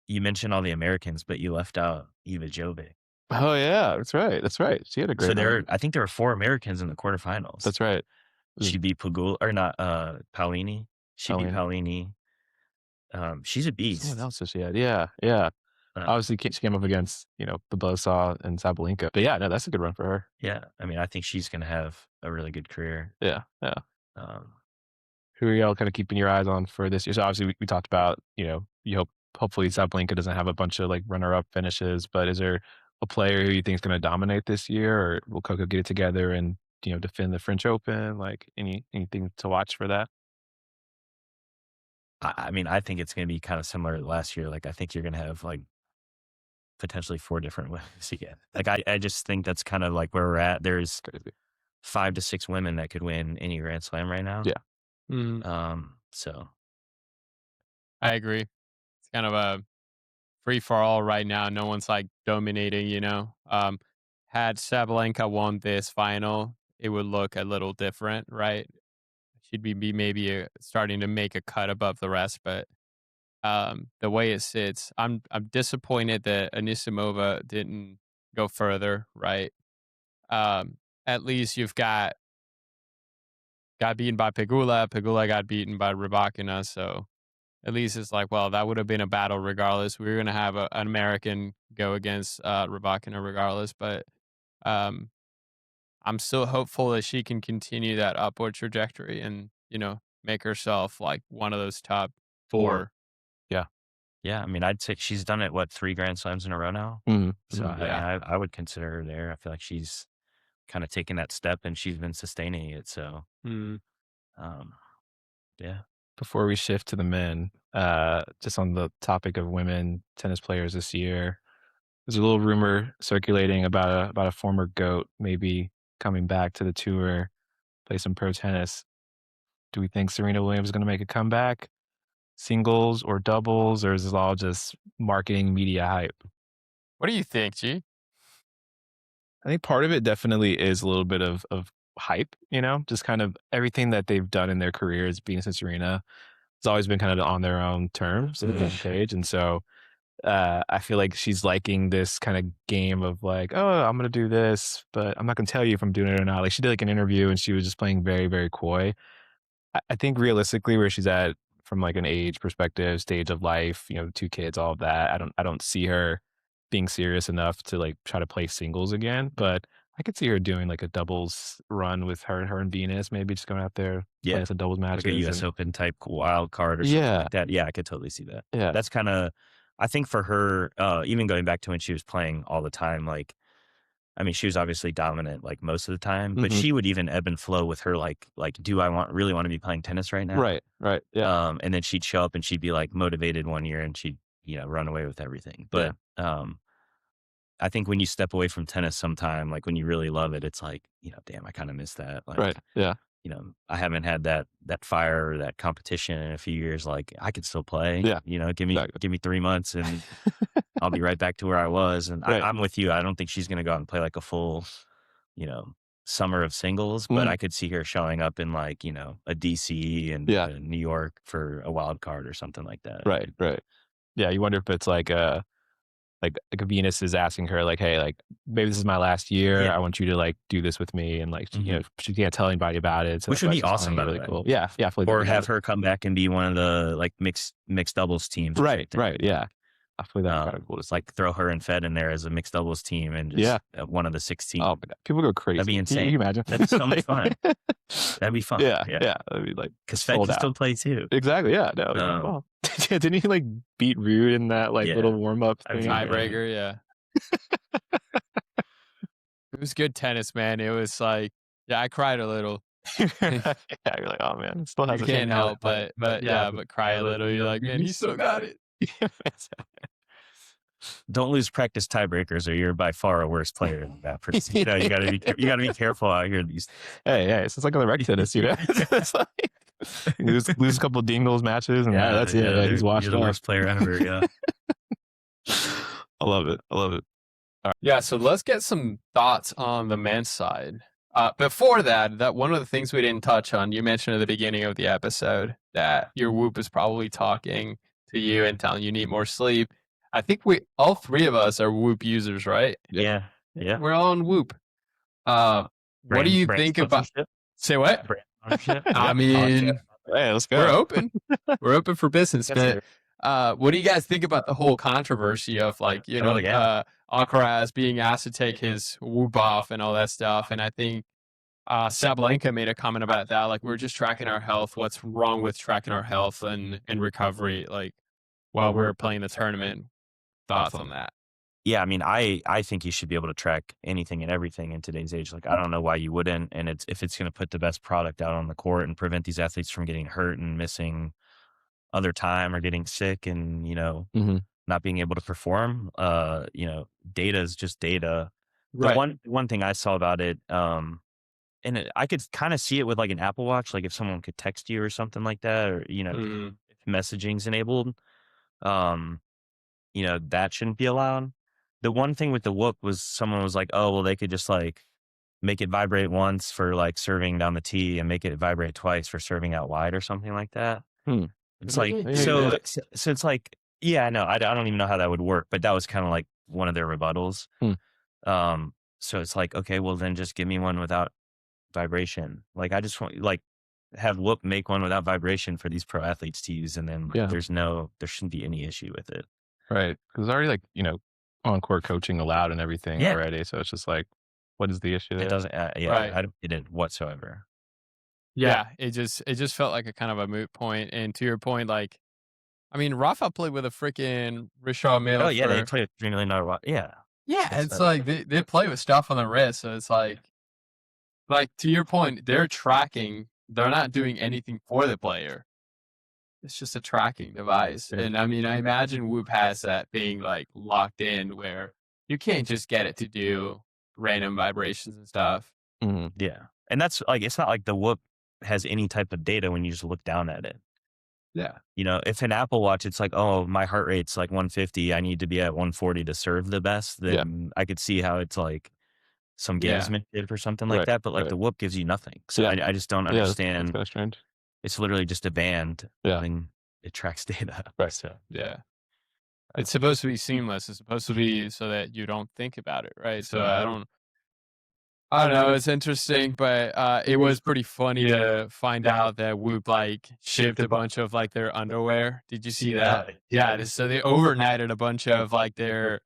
You mentioned all the Americans, but you left out Eva Jovic. Oh yeah, that's right. She had a great. So I think there were 4 Americans in the quarterfinals. That's right. She beat Pagula or not Paolini. Beat Paolini. She's a beast. What else did she had? Yeah. Obviously, she came up against Babosa and Sabalenka. But yeah, no, that's a good run for her. Yeah, I mean, I think she's going to have a really good career. Yeah. Who are y'all kind of keeping your eyes on for this year? So obviously, we talked about you hopefully Sabalenka doesn't have a bunch of like runner-up finishes. But is there a player who you think is going to dominate this year, or will Coco get it together and defend the French Open? Like anything to watch for that? I mean, I think it's going to be kind of similar to last year. Like, I think you're going to have like potentially 4 different women again. Like, I just think that's kind of like where we're at. There's 5 to 6 women that could win any Grand Slam right now. Yeah. So I agree. It's kind of a free for all right now. No one's like dominating, Had Sabalenka won this final, it would look a little different, right? She'd be maybe starting to make a cut above the rest, but the way it sits, I'm disappointed that Anisimova didn't go further, right? At least you've got beaten by Pegula. Pegula got beaten by Rybakina, so at least it's like, well, that would have been a battle regardless. We were going to have an American go against Rybakina regardless, but I'm still hopeful that she can continue that upward trajectory and, make herself like one of those top 4. Yeah, I mean, I'd say she's done it, 3 Grand Slams in a row now? Mm-hmm. So I would consider her there. I feel like she's kind of taken that step and she's been sustaining it. So, yeah. Before we shift to the men, just on the topic of women tennis players this year, there's a little rumor circulating about a former GOAT maybe coming back to the tour, play some pro tennis. Do we think Serena Williams is going to make a comeback? Singles or doubles, or is this all just marketing media hype? What do you think, G? I think part of it definitely is a little bit of hype, just kind of everything that they've done in their careers, Venus and Serena, has always been kind of on their own terms on the page. And so I feel like she's liking this kind of game of like, oh, I'm going to do this, but I'm not going to tell you if I'm doing it or not. Like she did like an interview and she was just playing very, very coy. I think realistically where she's at from like an age perspective, stage of life, 2 kids, all of that, I don't see her being serious enough to like try to play singles again. But I could see her doing like a doubles run with her and Venus, maybe just going out there playing some doubles matches, like a U.S. Open type wild card or something like that. Yeah, I could totally see that. Yeah, that's kind of, I think for her, even going back to when she was playing all the time, like, I mean, she was obviously dominant like most of the time, but she would even ebb and flow with her like, do I really want to be playing tennis right now? Right. Yeah. And then she'd show up and she'd be like motivated one year and she'd, run away with everything. But I think when you step away from tennis sometime, like when you really love it, it's like, damn, I kind of miss that. Like, right. Yeah. I haven't had that fire or that competition in a few years. Like I could still play. Yeah. Give me 3 months and I'll be right back to where I was. And I'm with you. I don't think she's going to go out and play like a full, summer of singles, but I could see her showing up in like, a DC and New York for a wild card or something like that. Right. Yeah. You wonder if it's like a Venus is asking her like, hey, like maybe this is my last year. I want you to like do this with me. And like, she can't tell anybody about it. So which would be awesome. Really cool. Yeah. Yeah. Or have her come back and be one of the like mixed doubles teams. Right. Yeah. I feel that's kind of cool. Just like throw her and Fed in there as a mixed doubles team and just one of the 16. Oh, people go crazy. That'd be insane. Can you imagine? That'd be so much fun. That'd be fun. Yeah. That'd be like, because Fed can still play too. Exactly. Yeah. No. Didn't he like beat Rude in that like little warm up thing? Tiebreaker. Yeah. It was good tennis, man. It was like, I cried a little. You're like, oh man, it still has you can't help but cry a little. You're like, man, he still got it. Don't lose practice tiebreakers, or you're by far a worse player than that person. You gotta be careful out here. Hey, it's like on the rec tennis, It's like lose a couple of dingles matches, and that's it. Yeah, he's washed. You're the worst player ever. Yeah. I love it. All right. Yeah, so let's get some thoughts on the men's side. Before that one of the things we didn't touch on, you mentioned at the beginning of the episode that your Whoop is probably talking to you and telling you need more sleep. I think all three of us are Whoop users, right? Yeah. We're all on Whoop. What do you think about? Say what? I mean, hey, let's go. We're open. We're open for business, man. What do you guys think about the whole controversy of like, Alcaraz being asked to take his Whoop off and all that stuff? And I think Sabalenka made a comment about that. Like, we're just tracking our health. What's wrong with tracking our health and recovery? Like, while we're playing the tournament. Thoughts on that? Yeah, I mean, I think you should be able to track anything and everything in today's age. Like, I don't know why you wouldn't. And if it's going to put the best product out on the court and prevent these athletes from getting hurt and missing other time or getting sick and, not being able to perform, data is just data. Right. The one thing I saw about it, and I could kind of see it with like an Apple Watch, like if someone could text you or something like that, or, if messaging's enabled, that shouldn't be allowed. The one thing with the Whoop was someone was like, oh, well, they could just like make it vibrate once for like serving down the tee and make it vibrate twice for serving out wide or something like that. It's like, so it's like, yeah, no, I don't even know how that would work, but that was kind of like one of their rebuttals. So it's like, okay, well then just give me one without vibration. Like I just want like have Whoop make one without vibration for these pro athletes to use. And then there shouldn't be any issue with it. Right. Because it's already like, on court coaching allowed and everything already. So it's just like, what is the issue there? It doesn't, I don't get it whatsoever. Yeah. It just felt like a kind of a moot point. And to your point, like, I mean, Rafa played with a freaking Richard Mille. Oh yeah, they played a $3 million watch. Yeah. Yeah, it's like they play with stuff on the wrist, so it's like to your point, they're tracking. They're not doing anything for the player. It's just a tracking device, and I mean, I imagine Whoop has that being like locked in where you can't just get it to do random vibrations and stuff. Yeah, and that's like it's not like the Whoop has any type of data when you just look down at it. Yeah. If an Apple Watch, it's like, oh, my heart rate's like 150. I need to be at 140 to serve the best. Then I could see how it's like some gamesmanship or something like that. But like the Whoop gives you nothing. So I just don't understand. That's kind of strange. It's literally just a band. And it tracks data. Right. So, it's supposed to be seamless. It's supposed to be so that you don't think about it. Right. So I don't know. It's interesting, but it was pretty funny to find out that Whoop like shipped a bunch of like their underwear. Did you see that? Yeah. So they overnighted a bunch of like their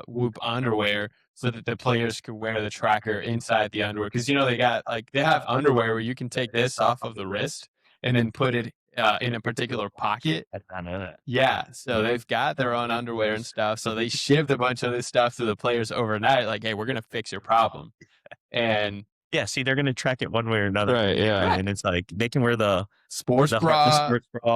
Whoop underwear so that the players could wear the tracker inside the underwear. Because, they have underwear where you can take this off of the wrist and then put it in a particular pocket. I know that. Yeah, so they've got their own underwear and stuff. So they shipped a bunch of this stuff to the players overnight, like, hey, we're going to fix your problem. And yeah, see, they're going to track it one way or another. Right, yeah. And it's like, they can wear the sports bra,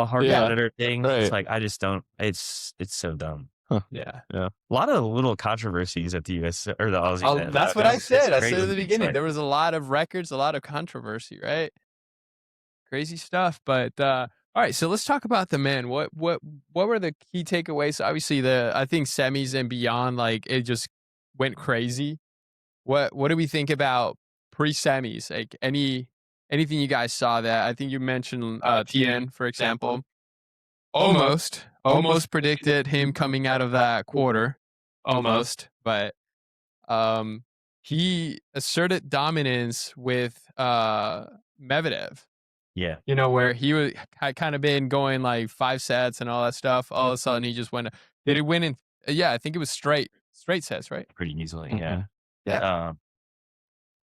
heart monitor thing. Right. It's like, I just don't, it's so dumb. Huh. Yeah. A lot of little controversies at the US or the Aussie. Oh, that's what I said. I said crazy. at the beginning, there was a lot of records, a lot of controversy, right? Crazy stuff. But all right, so let's talk about the men. What were the key takeaways? So obviously, I think semis and beyond, like, it just went crazy. What do we think about pre-semis? Like, anything you guys saw that? I think you mentioned TN, for example. Almost predicted him coming out of that quarter. Almost, but he asserted dominance with Medvedev. Yeah. Where he had kind of been going like 5 sets and all that stuff. All of a sudden, he just went. Did he win in? Yeah, I think it was straight sets, right? Pretty easily. Mhm. Yeah.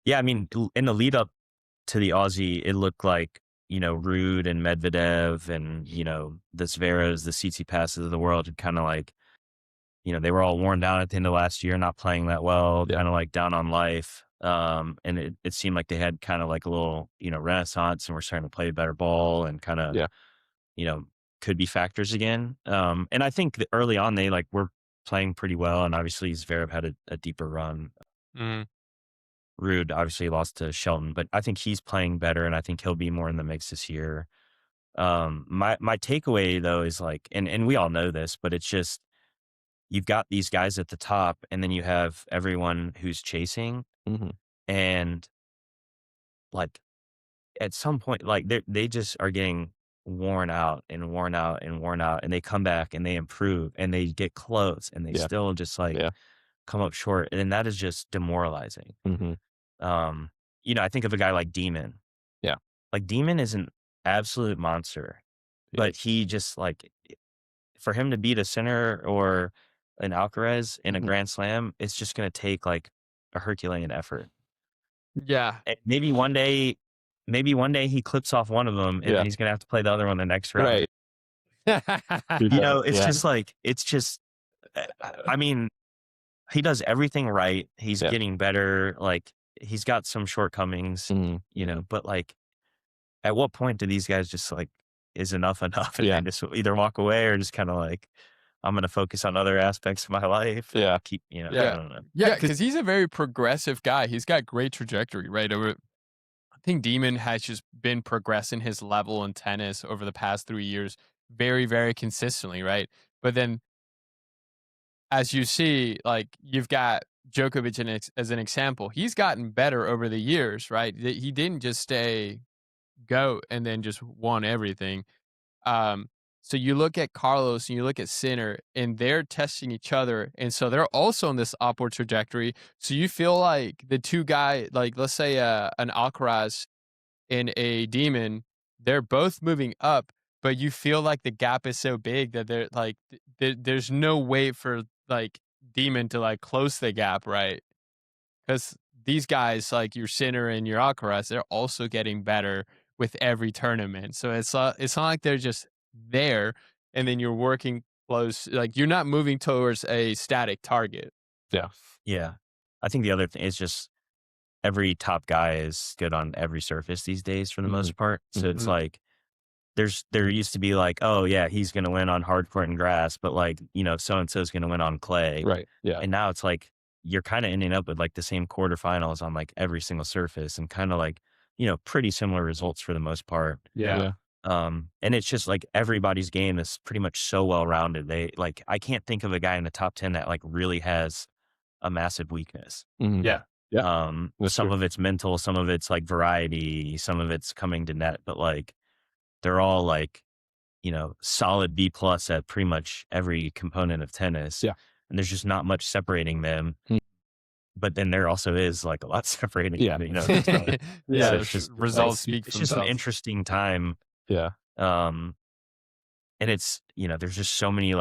Yeah. I mean, in the lead up to the Aussie, it looked like, Ruud and Medvedev and, the Zverevs, the Tsitsipas's of the world had kind of like, they were all worn down at the end of last year, not playing that well, kind of like down on life. And it seemed like they had kind of like a little, renaissance, and we're starting to play better ball and kind of, could be factors again. And I think that early on they were playing pretty well, and obviously Zverev had a deeper run. Mm. Ruud obviously lost to Shelton, but I think he's playing better, and I think he'll be more in the mix this year. My takeaway though is and we all know this, but it's just, you've got these guys at the top, and then you have everyone who's chasing, and at some point, they just are getting worn out, and they come back and they improve and they get close, and they still just come up short, and that is just demoralizing. I think of a guy like Demon. Yeah. Demon is an absolute monster, but he just for him to beat a Sinner or an Alcaraz in a Grand Slam, it's just going to take a Herculean effort. Yeah. And maybe one day he clips off one of them, and then he's going to have to play the other one the next round. Right. It's just, I mean, he does everything right. He's getting better. He's got some shortcomings, but at what point do these guys just is enough? And just either walk away or just kind of I'm going to focus on other aspects of my life. Yeah. Keep, I don't know. Yeah, because he's a very progressive guy. He's got great trajectory, right? I think Demon has just been progressing his level in tennis over the past 3 years very, very consistently, right? But then, as you see, you've got Djokovic as an example. He's gotten better over the years, right? He didn't just stay GOAT and then just won everything. So you look at Carlos and you look at Sinner, and they're testing each other, and so they're also on this upward trajectory. So you feel like the two guys, let's say an Alcaraz and a Demon, they're both moving up, but you feel like the gap is so big that they're there's no way for Demon to close the gap, right? Because these guys, your Sinner and your Alcaraz, they're also getting better with every tournament. So it's not like they're just there and then you're working close. You're not moving towards a static target. Yeah. I think the other thing is just every top guy is good on every surface these days for the most part. So it's there used to be oh yeah, he's going to win on hard court and grass, but so-and-so is going to win on clay. Right. Yeah. And now it's you're kind of ending up with the same quarterfinals on every single surface, and kind of pretty similar results for the most part. Yeah. And it's just everybody's game is pretty much so well-rounded. They I can't think of a guy in the top 10 that really has a massive weakness. Yeah. Some of it's mental, some of it's variety, some of it's coming to net, but they're all solid B+ at pretty much every component of tennis. Yeah. And there's just not much separating them. But then there also is a lot separating. Yeah. them, Yeah. It's just results speak for It's just themselves. an interesting time. Yeah. And it's, there's just so many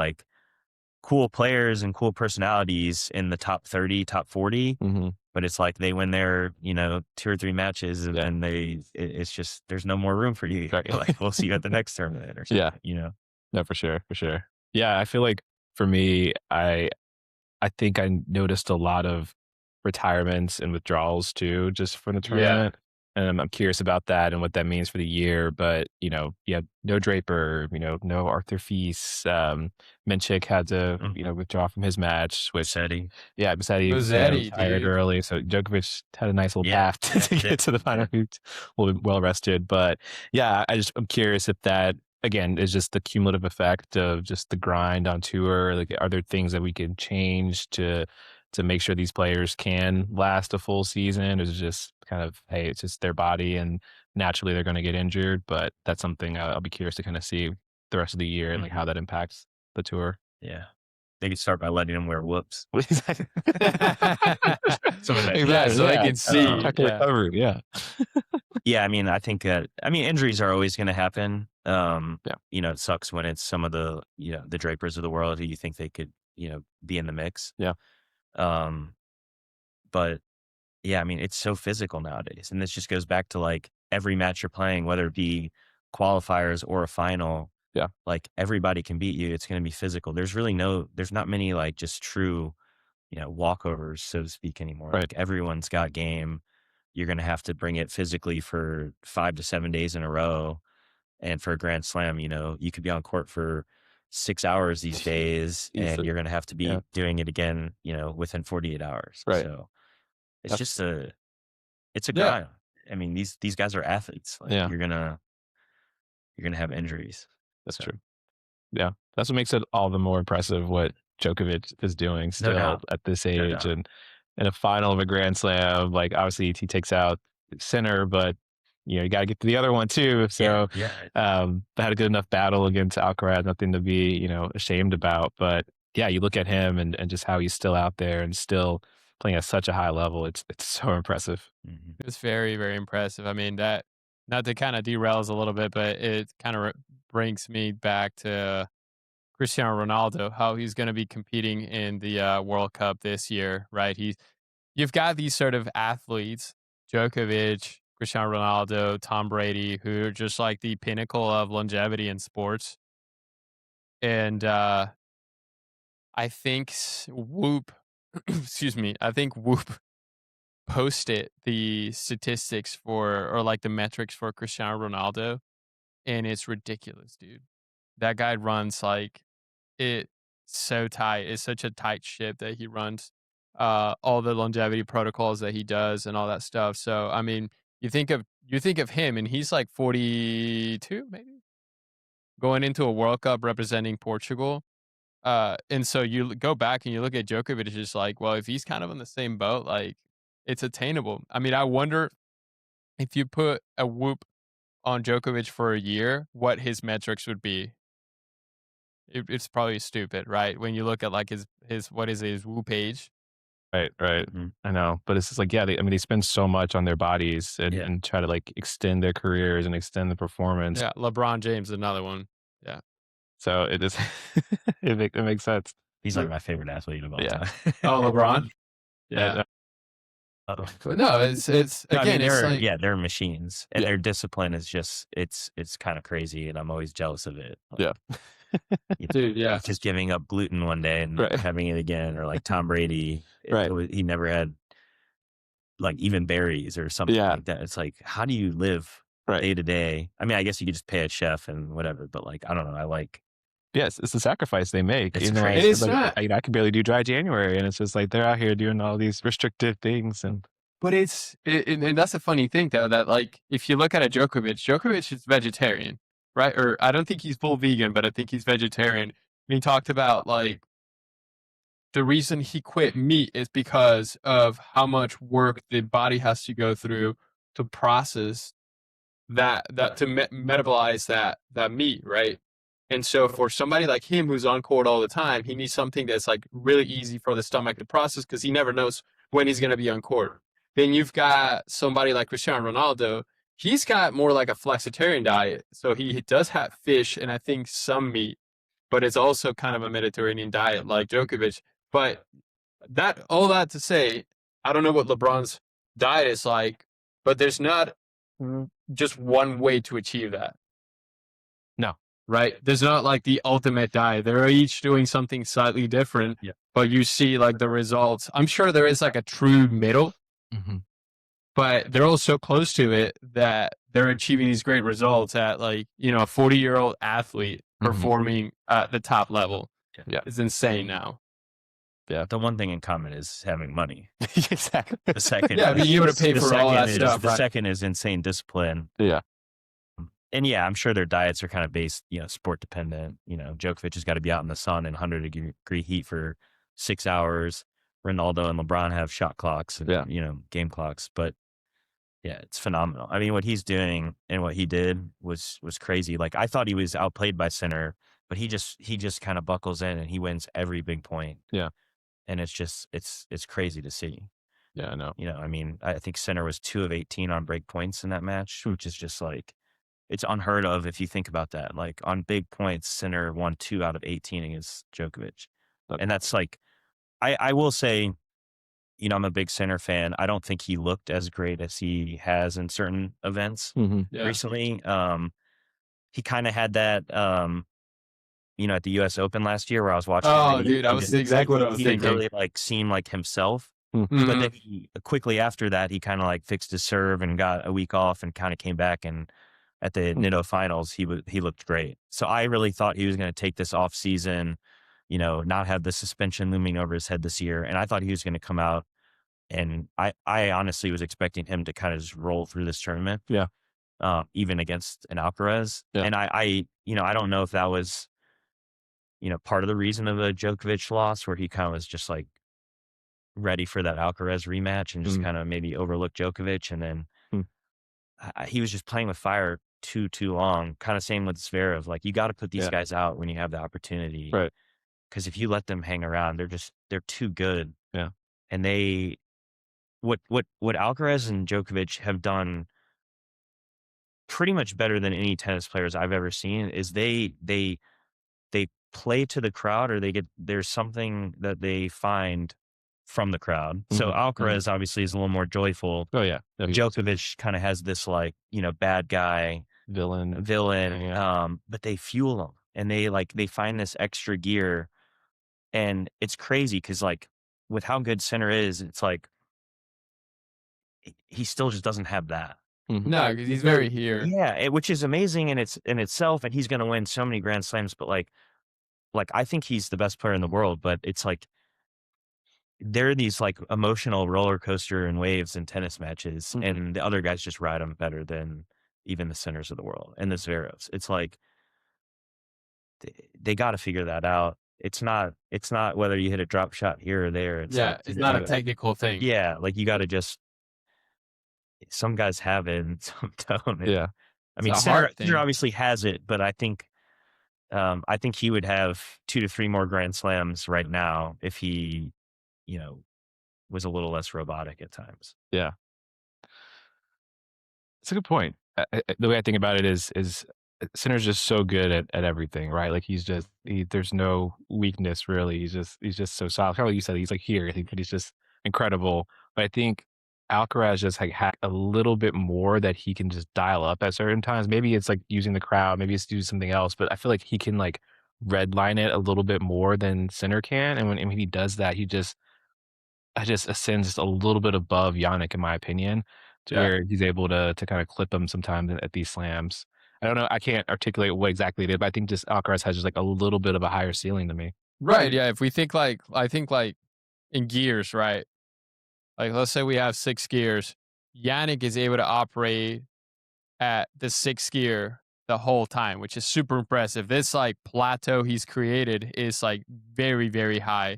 cool players and cool personalities in the top 30, top 40. Mm-hmm. But it's like they win their, 2 or 3 matches and then it's just, there's no more room for you. Right. Like, we'll see you at the next tournament or something, No, for sure. Yeah, I feel like for me, I think I noticed a lot of retirements and withdrawals too, just from the tournament. And I'm curious about that and what that means for the year. But, no Draper, no Arthur Fils. Menchik had to, withdraw from his match, which Musetti. Musetti retired early. So Djokovic had a nice little path to get to the final. Well rested. But yeah, I'm curious if that, again, is just the cumulative effect of just the grind on tour. Like, are there things that we can change to make sure these players can last a full season? Or is it just kind of, hey, it's just their body and naturally they're going to get injured? But that's something I'll be curious to kind of see the rest of the year and like how that impacts the tour. Yeah. They could start by letting them wear whoops. So they can see. Yeah. Yeah, I mean, I think injuries are always going to happen. It sucks when it's some of the, the Drapers of the world who you think they could, be in the mix. Yeah. But yeah, I mean, it's so physical nowadays. And this just goes back to like every match you're playing, whether it be qualifiers or a final. Yeah. Like everybody can beat you. It's going to be physical. There's not many like just true, walkovers, so to speak, anymore. Right. Like everyone's got game. You're going to have to bring it physically for 5 to 7 days in a row. And for a Grand Slam, you could be on court for 6 hours these days and you're going to have to be doing it again, within 48 hours. Right. So it's just it's a grind. I mean, these guys are athletes. Like you're going to have injuries. That's true. Yeah. That's what makes it all the more impressive what Djokovic is doing still at this age. And in a final of a Grand Slam, like obviously he takes out Sinner, but you got to get to the other one too. So had a good enough battle against Alcaraz, nothing to be, ashamed about. But yeah, you look at him and just how he's still out there and still playing at such a high level. It's so impressive. Mm-hmm. It's very, very impressive. I mean, that, not to kind of derail us a little bit, but it kind of brings me back to Cristiano Ronaldo, how he's going to be competing in the World Cup this year, right? You've got these sort of athletes, Djokovic, Cristiano Ronaldo, Tom Brady, who are just like the pinnacle of longevity in sports. And I think Whoop, I think Whoop posted the statistics or like the metrics for Cristiano Ronaldo, and it's ridiculous, dude. That guy runs like it so tight. It's such a tight ship that he runs. All the longevity protocols that he does and all that stuff. So I mean, you think of him and he's like 42 maybe, going into a World Cup representing Portugal. And so you go back and you look at Djokovic, it's just like, well, if he's kind of in the same boat, like it's attainable. I mean, I wonder if you put a Whoop on Djokovic for a year, what his metrics would be. It's probably stupid, right? When you look at like his Whoop age. Right. Mm-hmm. I know, but it's just like, they spend so much on their bodies and try to like extend their careers and extend the performance. Yeah, LeBron James, another one. Yeah. So it is, it makes sense. He's like my favorite athlete of all time. Oh, LeBron. Yeah. No, it's again, they're machines, and their discipline is just it's kind of crazy, and I'm always jealous of it. Like, dude, just giving up gluten one day and having it again, or like Tom Brady, he never had like even berries or something like that. It's like, how do you live day to day? I mean, I guess you could just pay a chef and whatever, but like, I don't know. I like. Yes, it's the sacrifice they make. It's crazy. It is like, I can barely do dry January, and it's just like they're out here doing all these restrictive things. But and that's a funny thing though, that like if you look at a Djokovic is vegetarian, right? Or I don't think he's full vegan, but I think he's vegetarian. And he talked about like the reason he quit meat is because of how much work the body has to go through to process that to metabolize that meat, right? And so for somebody like him who's on court all the time, he needs something that's like really easy for the stomach to process because he never knows when he's going to be on court. Then you've got somebody like Cristiano Ronaldo. He's got more like a flexitarian diet. So he does have fish and I think some meat. but it's also kind of a Mediterranean diet like Djokovic. But all that to say, I don't know what LeBron's diet is like, but there's not just one way to achieve that. No. Right? There's not like the ultimate diet. They're each doing something slightly different, but you see like the results. I'm sure there is like a true middle, but they're all so close to it that they're achieving these great results at like, a 40-year-old athlete performing at the top level. Yeah. It's insane now. Yeah. The one thing in common is having money. Exactly. The second, being able to pay for all that stuff. The second is insane discipline. Yeah. And I'm sure their diets are kind of based, sport dependent. Djokovic has got to be out in the sun in 100-degree heat for 6 hours. Ronaldo and LeBron have shot clocks and, game clocks. But yeah, it's phenomenal. I mean, what he's doing and what he did was crazy. Like, I thought he was outplayed by Sinner, but he just kind of buckles in and he wins every big point. Yeah. And it's crazy to see. Yeah, I know. I mean, I think Sinner was 2 of 18 on break points in that match, which is just like, it's unheard of if you think about that. Like, on big points, Sinner won 2 out of 18 against Djokovic. And that's like, I will say, I'm a big Sinner fan. I don't think he looked as great as he has in certain events recently. He kind of had that, at the U.S. Open last year where I was watching. Oh, dude, that was exactly what I was thinking. He didn't really like seem like himself. But then quickly after that, he kind of like fixed his serve and got a week off and kind of came back. And at the Nitto finals, he looked great. So I really thought he was going to take this off season, not have the suspension looming over his head this year. And I thought he was going to come out. And I honestly was expecting him to kind of just roll through this tournament. Yeah. Even against an Alcaraz. Yeah. And I don't know if that was, part of the reason of the Djokovic loss, where he kind of was just like ready for that Alcaraz rematch and just kind of maybe overlooked Djokovic. And then he was just playing with fire too long. Kind of same with Zverev. Like, you got to put these guys out when you have the opportunity. Right. Because if you let them hang around, they're too good. Yeah. And what Alcaraz and Djokovic have done pretty much better than any tennis players I've ever seen is they play to the crowd, or there's something that they find from the crowd. So Alcaraz obviously is a little more joyful. Oh yeah. Djokovic kind of has this like, bad guy Villain. Yeah. But they fuel them and they find this extra gear, and it's crazy because like with how good Sinner is, it's like he still just doesn't have that. No, because he's very here. Yeah, which is amazing in itself, and he's going to win so many Grand Slams. But like I think he's the best player in the world. But it's like there are these like emotional roller coaster and waves in tennis matches, and the other guys just ride them better than even the Sinners of the world and the Zverevs. It's like they got to figure that out. It's not whether you hit a drop shot here or there. It's not a technical thing. Yeah, like you got to just. Some guys have it and some don't. Yeah. I mean, Sinner obviously has it, but I think he would have 2 to 3 more Grand Slams right now if he, was a little less robotic at times. Yeah. It's a good point. The way I think about it is Sinner's just so good at everything, right? Like there's no weakness really. He's just so solid. Kind of like you said, he's like here. I think that he's just incredible. But I think Alcaraz just like had a little bit more that he can just dial up at certain times. Maybe it's like using the crowd, maybe it's doing something else, but I feel like he can like redline it a little bit more than Sinner can. And when he does that, he just ascends just a little bit above Yannick, in my opinion, to where he's able to kind of clip him sometimes at these slams. I don't know. I can't articulate what exactly it is, but I think just Alcaraz has just like a little bit of a higher ceiling to me. Right. Yeah. If we think I think like in gears, right? Like, let's say we have 6 gears. Yannick is able to operate at the 6th gear the whole time, which is super impressive. This like plateau he's created is like very, very high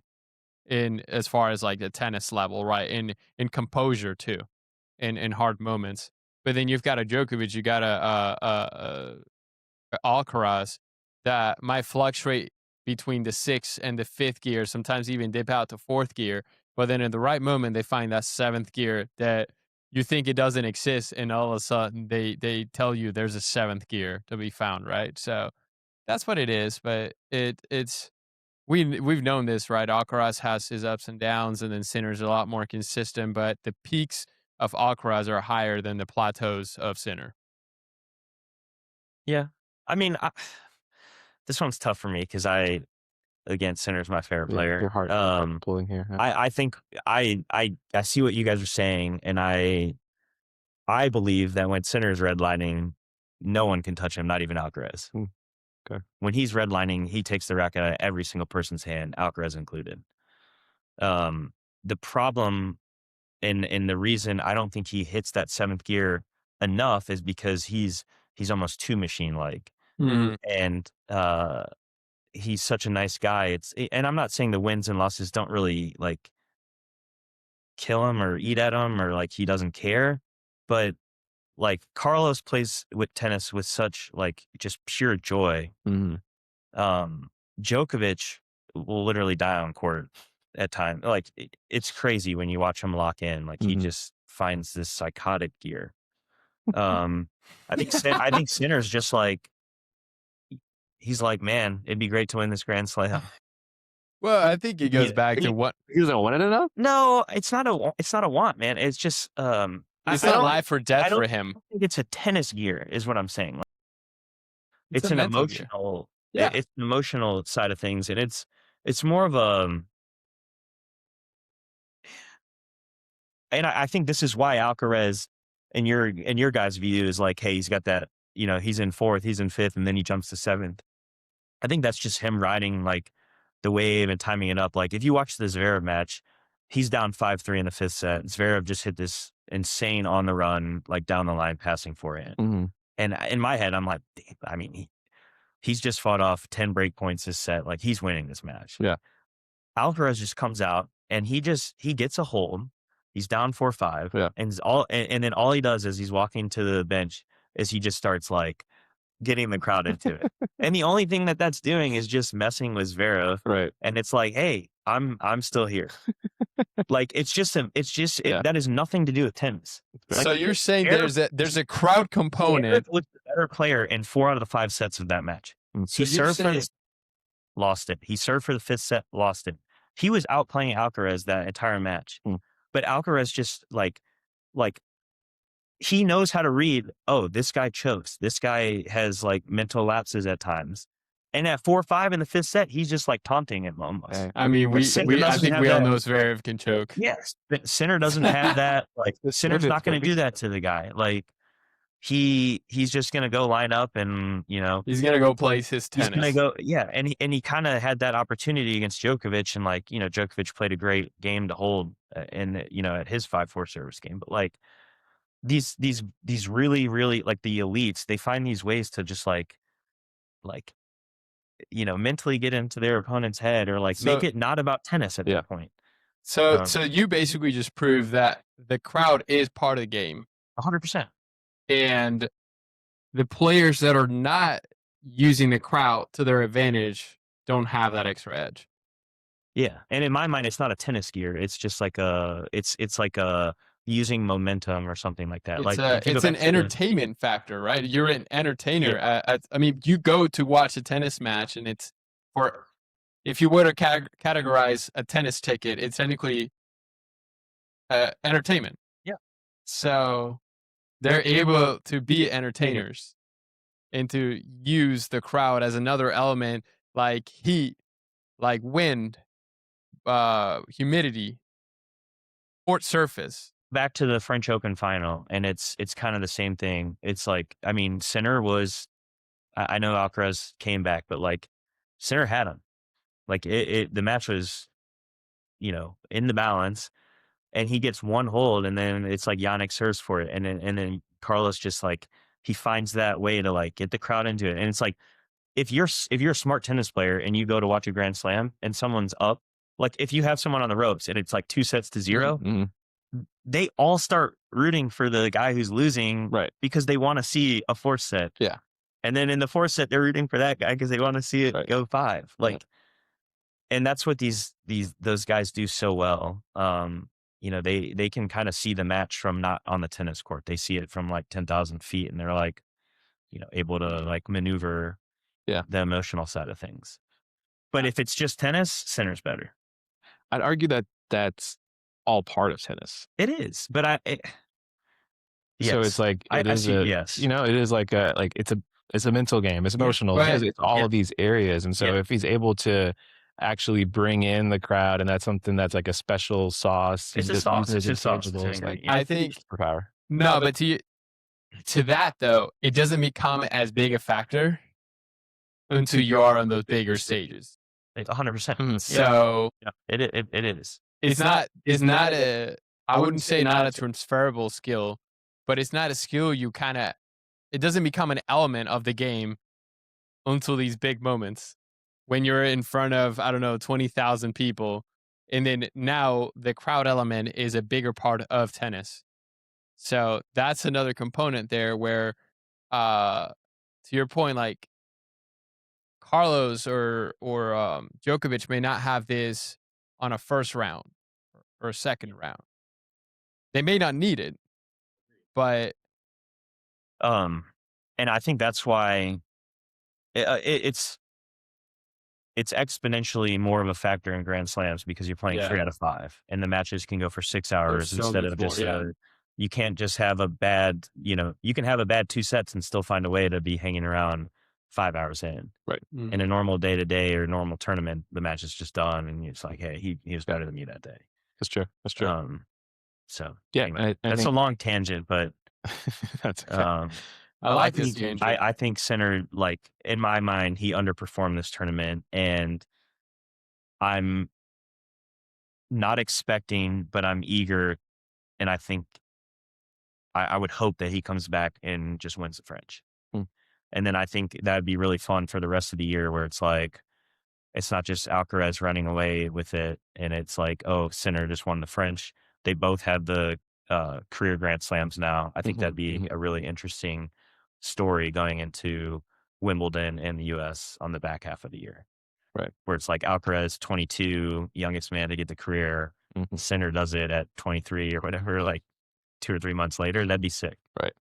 in as far as like the tennis level, right? In composure too, in hard moments. But then you've got a Djokovic, you got a Alcaraz that might fluctuate between the 6th and the 5th gear, sometimes even dip out to 4th gear. But then in the right moment, they find that 7th gear that you think it doesn't exist, and all of a sudden they tell you there's a 7th gear to be found, right? So That's what it is, but it's we've known this, right? Alcaraz has his ups and downs, and then Sinner's a lot more consistent, but the peaks of Alcaraz are higher than the plateaus of Sinner. Yeah. I mean, this one's tough for me because again, Sinner's my favorite player. Your heart pulling here. Yeah. I think I see what you guys are saying, and I believe that when Sinner's redlining, no one can touch him, not even Alcaraz. Okay. When he's redlining, he takes the racket out of every single person's hand, Alcaraz included. The problem and the reason I don't think he hits that seventh gear enough is because he's almost too machine-like. Mhm. And he's such a nice guy. And I'm not saying the wins and losses don't really like kill him or eat at him or like he doesn't care, but like Carlos plays with tennis with such like just pure joy. Djokovic will literally die on court at times. Like it's crazy when you watch him lock in. Like he just finds this psychotic gear. I think Sinner's just like, he's like, man, it'd be great to win this Grand Slam. Well, I think it goes back to what He doesn't want it enough. No, it's not a want, man. It's just it's I not don't- life or death I don't for him. think it's a tennis gear, is what I'm saying. Like, It's it's a an mental gear. emotional, Yeah. it's an emotional side of things, and it's more of a. And I think this is why Alcaraz, in your guys' view, is like, hey, he's got that, he's in fourth, he's in fifth, and then he jumps to seventh. I think that's just him riding like the wave and timing it up. Like if you watch the Zverev match, he's down 5-3 in the fifth set. Zverev just hit this insane on the run, like down the line passing forehand. And in my head, I'm like, I mean, he's just fought off 10 break points this set. Like he's winning this match. Yeah. Alcaraz just comes out and he gets a hold. He's down 4-5. Yeah. And then all he does is he's walking to the bench is he just starts like getting the crowd into it. And the only thing that's doing is just messing with Zverev. Right. And it's like, hey, I'm still here. Like that has nothing to do with tennis. Like, So you're saying Zverev- there's a crowd component. Zverev was the better player in 4 out of the 5 sets of that match. So He you're served for saying- the lost it. He served for the fifth set, lost it. He was outplaying Alcaraz that entire match. But Alcaraz just like he knows how to read, oh, this guy chokes. This guy has like mental lapses at times. And at 4-5 in the fifth set, he's just like taunting him almost. I mean, I think we all know Zverev can choke. Yes. But Sinner doesn't have that. Like Sinner's not going to do that to the guy. Like he's just going to go line up and, He's going to go play his tennis. he's going to go. Yeah. And he kind of had that opportunity against Djokovic, and like, Djokovic played a great game to hold at his 5-4 service game. But like these really, really like the elites, they find these ways to just like, mentally get into their opponent's head or like make it not about tennis at that point. So you basically just proved that the crowd is part of the game. 100%. And the players that are not using the crowd to their advantage don't have that extra edge. Yeah. And in my mind, it's not a tennis gear. It's just like it's like a using momentum or something like that. It's an entertainment factor, right? You're an entertainer. I mean, you go to watch a tennis match, and it's if you were to categorize a tennis ticket, it's technically entertainment. Yeah. So they're able to be entertainers and to use the crowd as another element, like heat, like wind, humidity, court surface. Back to the French Open final, and it's kind of the same thing. It's like, I mean, Sinner was, I know Alcaraz came back, but like Sinner had him. Like the match was, in the balance, and he gets one hold, and then it's like Yannick serves for it, and then Carlos just like he finds that way to like get the crowd into it, and it's like if you're a smart tennis player and you go to watch a Grand Slam and someone's up, like if you have someone on the ropes and it's like 2-0. They all start rooting for the guy who's losing, right? Because they want to see a fourth set. Yeah. And then in the fourth set, they're rooting for that guy because they want to see it go 5. Like, and that's what those guys do so well. They can kind of see the match from not on the tennis court. They see it from like 10,000 feet, and they're like, able to like maneuver the emotional side of things. But if it's just tennis, Sinner's better. I'd argue that that's all part of tennis. It is, but So it's like it is like it's a mental game. It's emotional. It's all of these areas. And so if he's able to actually bring in the crowd, and that's something that's like a special sauce. It's a sauce. It's just sauce. Like, I think superpower. No, but to that though, it doesn't become as big a factor until you are on those bigger stages. 100%. So it is. It's not a. I wouldn't say not a transferable skill, but it's not a skill it doesn't become an element of the game until these big moments when you're in front of, 20,000 people. And then now the crowd element is a bigger part of tennis. So that's another component there where, to your point, like Carlos or Djokovic may not have this on a first round or a second round. They may not need it, but and I think that's why it's exponentially more of a factor in Grand Slams because you're playing 3 out of 5, and the matches can go for 6 hours instead of just. You can't just have a bad. You can have a bad 2 sets and still find a way to be hanging around 5 hours in. Right. In a normal day-to-day or normal tournament, the match is just done, and it's like, hey, he was better than me that day. That's true. So yeah, anyway, that's a long tangent, but that's okay. I like this tangent. I think Sinner, like in my mind, he underperformed this tournament, and I'm not expecting, but I'm eager, and I think I would hope that he comes back and just wins the French. And then I think that'd be really fun for the rest of the year where it's like, it's not just Alcaraz running away with it. And it's like, oh, Sinner just won the French. They both have the career Grand Slams now. I think that'd be a really interesting story going into Wimbledon and the US on the back half of the year. Right. Where it's like Alcaraz, 22, youngest man to get the career. Sinner does it at 23 or whatever, like 2 or 3 months later. That'd be sick. Right.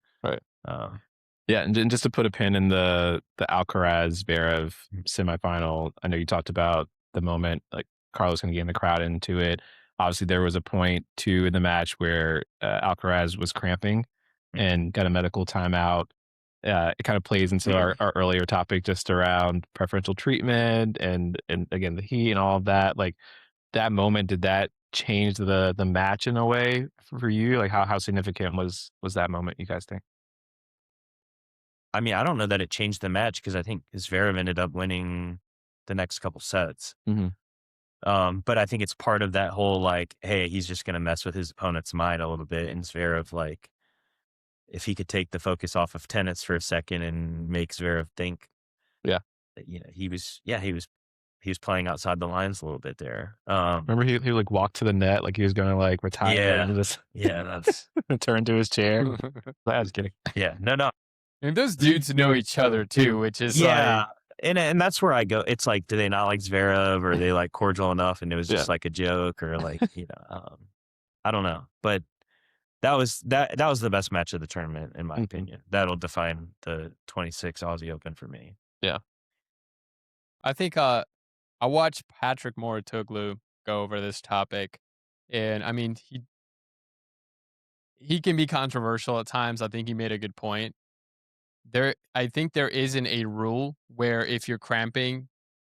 Yeah, and just to put a pin in the Alcaraz Zverev semifinal, I know you talked about the moment like Carlos going to get in the crowd into it. Obviously, there was a point too in the match where Alcaraz was cramping and got a medical timeout. It kind of plays into our earlier topic just around preferential treatment and again the heat and all of that. Like that moment, did that change the match in a way for you? Like how significant was that moment, you guys think? I mean, I don't know that it changed the match because I think Zverev ended up winning the next couple sets. But I think it's part of that whole like, hey, he's just going to mess with his opponent's mind a little bit. And Zverev, like, if he could take the focus off of tennis for a second and make Zverev think, that, he was playing outside the lines a little bit there. Remember he like walked to the net like he was going to like retire and just that's turn to his chair. I was kidding. Yeah, no. And those dudes know each other too, which is like, and that's where I go. It's like, do they not like Zverev, or are they like cordial enough, and it was just like a joke, or like I don't know. But that was the best match of the tournament in my opinion. That'll define the 26 Aussie Open for me. Yeah, I think I watched Patrick Mouratoglou go over this topic, and I mean he can be controversial at times. I think he made a good point. I think there isn't a rule where if you're cramping,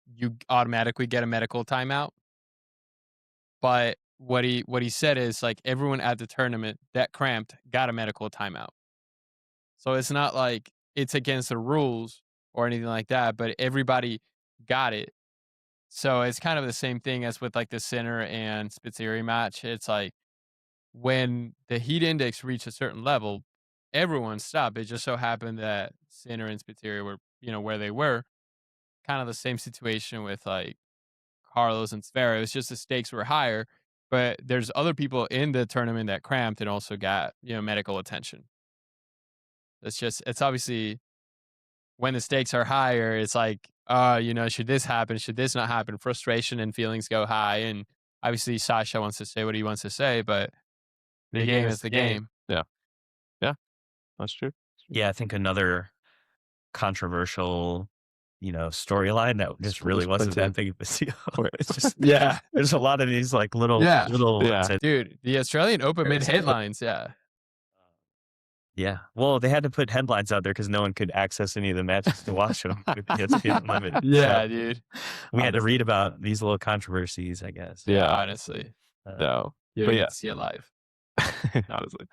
you automatically get a medical timeout. But what he said is like everyone at the tournament that cramped got a medical timeout. So it's not like it's against the rules or anything like that, but everybody got it. So it's kind of the same thing as with like the Sinner and Spizzirri match. It's like when the heat index reached a certain level, everyone stopped. It just so happened that Sinner and Spizzirri were, where they were. Kind of the same situation with like Carlos and Zverev. It's just the stakes were higher, but there's other people in the tournament that cramped and also got, medical attention. It's obviously when the stakes are higher, it's like, should this happen? Should this not happen? Frustration and feelings go high. And obviously Sasha wants to say what he wants to say, but the game is the game. That's true. Yeah, I think another controversial storyline that just really wasn't that big of a deal. It's just Yeah. there's a lot of these like little Dude, the Australian Open made headlines. Yeah. Yeah. Well, they had to put headlines out there because no one could access any of the matches to watch them. Limited. Yeah, So dude. we had to read about these little controversies, I guess. Yeah. Honestly. No. You But didn't yeah. see it live. Honestly.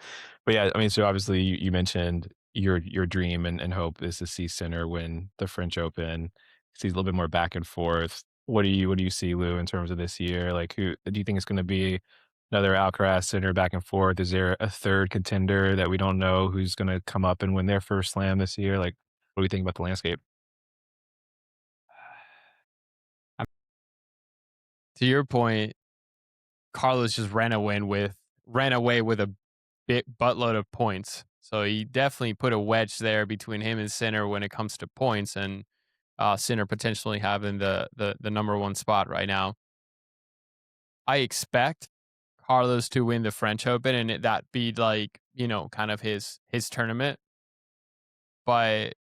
But yeah, I mean, so obviously you mentioned your dream and hope is to see Sinner win the French Open. See a little bit more back and forth. What do you see, Lou, in terms of this year? Like, who do you think it's going to be? Another Alcaraz Sinner back and forth? Is there a third contender that we don't know who's going to come up and win their first slam this year? Like, what do you think about the landscape? To your point, Carlos just ran away with a buttload of points. So he definitely put a wedge there between him and Sinner when it comes to points, and Sinner potentially having the number one spot right now. I expect Carlos to win the French Open and that be like, kind of his tournament. But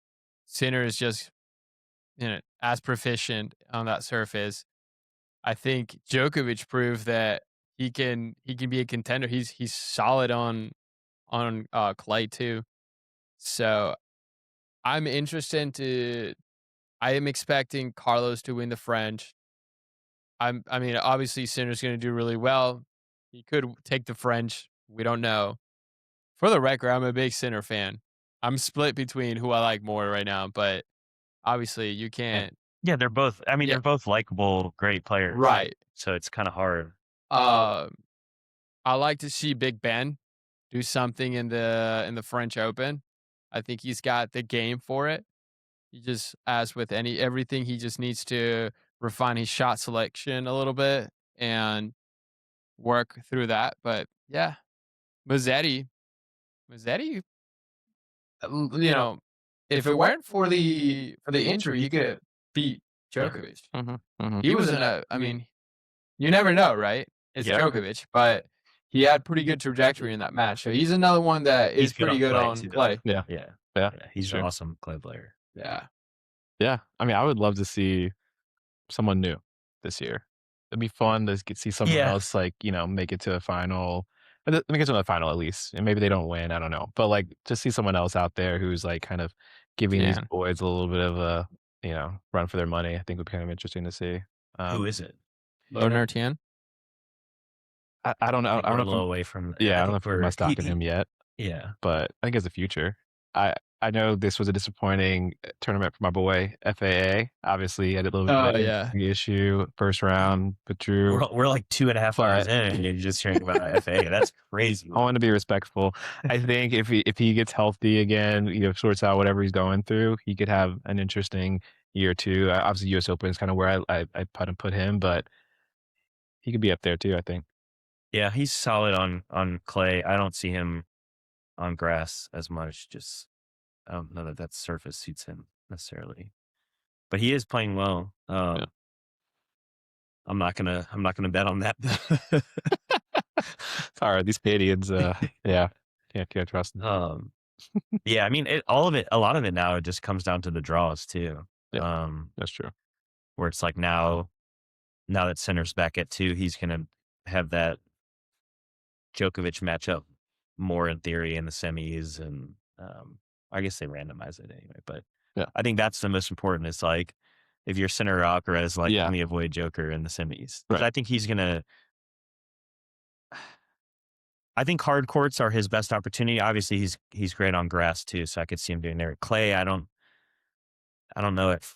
Sinner is just, as proficient on that surface. I think Djokovic proved that he can be a contender. He's solid on clay too. So I am expecting Carlos to win the French. I mean, obviously Sinner's going to do really well. He could take the French. We don't know. For the record, I'm a big Sinner fan. I'm split between who I like more right now, but obviously you can't. Yeah, they're both. I mean, they're both likable, great players, right? So it's kind of hard. I like to see Big Ben do something in the French Open. I think he's got the game for it. He just, as with everything, he just needs to refine his shot selection a little bit and work through that. But yeah, Mazzetti, if it weren't for the injury, he could beat Djokovic. He was I mean, you never know, right? It's Djokovic, but he had pretty good trajectory in that match. So he's another one that is pretty good on clay. Yeah. He's an awesome clay player. Yeah. I mean, I would love to see someone new this year. It'd be fun to see someone else make it to a final. Make it to the final at least, and maybe they don't win. I don't know, but like just see someone else out there who's like kind of giving these boys a little bit of a run for their money. I think would be kind of interesting to see. Who is it? Bernard Tien? I don't know. I don't know. A little away from. I don't know if we're stocking him yet. Yeah, but I think as a future. I know this was a disappointing tournament for my boy FAA. Obviously, had a little bit of an issue first round, but Drew. We're like 2.5 hours in, and you're just hearing about FAA. That's crazy. I want to be respectful. I think if he gets healthy again, sorts out whatever he's going through, he could have an interesting year too. Obviously, U.S. Open is kind of where I put him, but he could be up there too. I think. Yeah, he's solid on clay. I don't see him on grass as much. Just I don't know that surface suits him necessarily, but he is playing well. I'm not gonna bet on that. All right, these Canadians, can't trust them. Yeah, I mean, a lot of it now it just comes down to the draws too. Yeah, that's true. Where it's like now that Sinner's back at 2, he's gonna have that Djokovic matchup more in theory in the semis, and I guess they randomize it anyway. But I think that's the most important. It's like if you're Sinner or Alcaraz, only avoid Joker in the semis. Right. I think he's gonna. I think hard courts are his best opportunity. Obviously, he's great on grass too, so I could see him doing there. Clay, I don't know if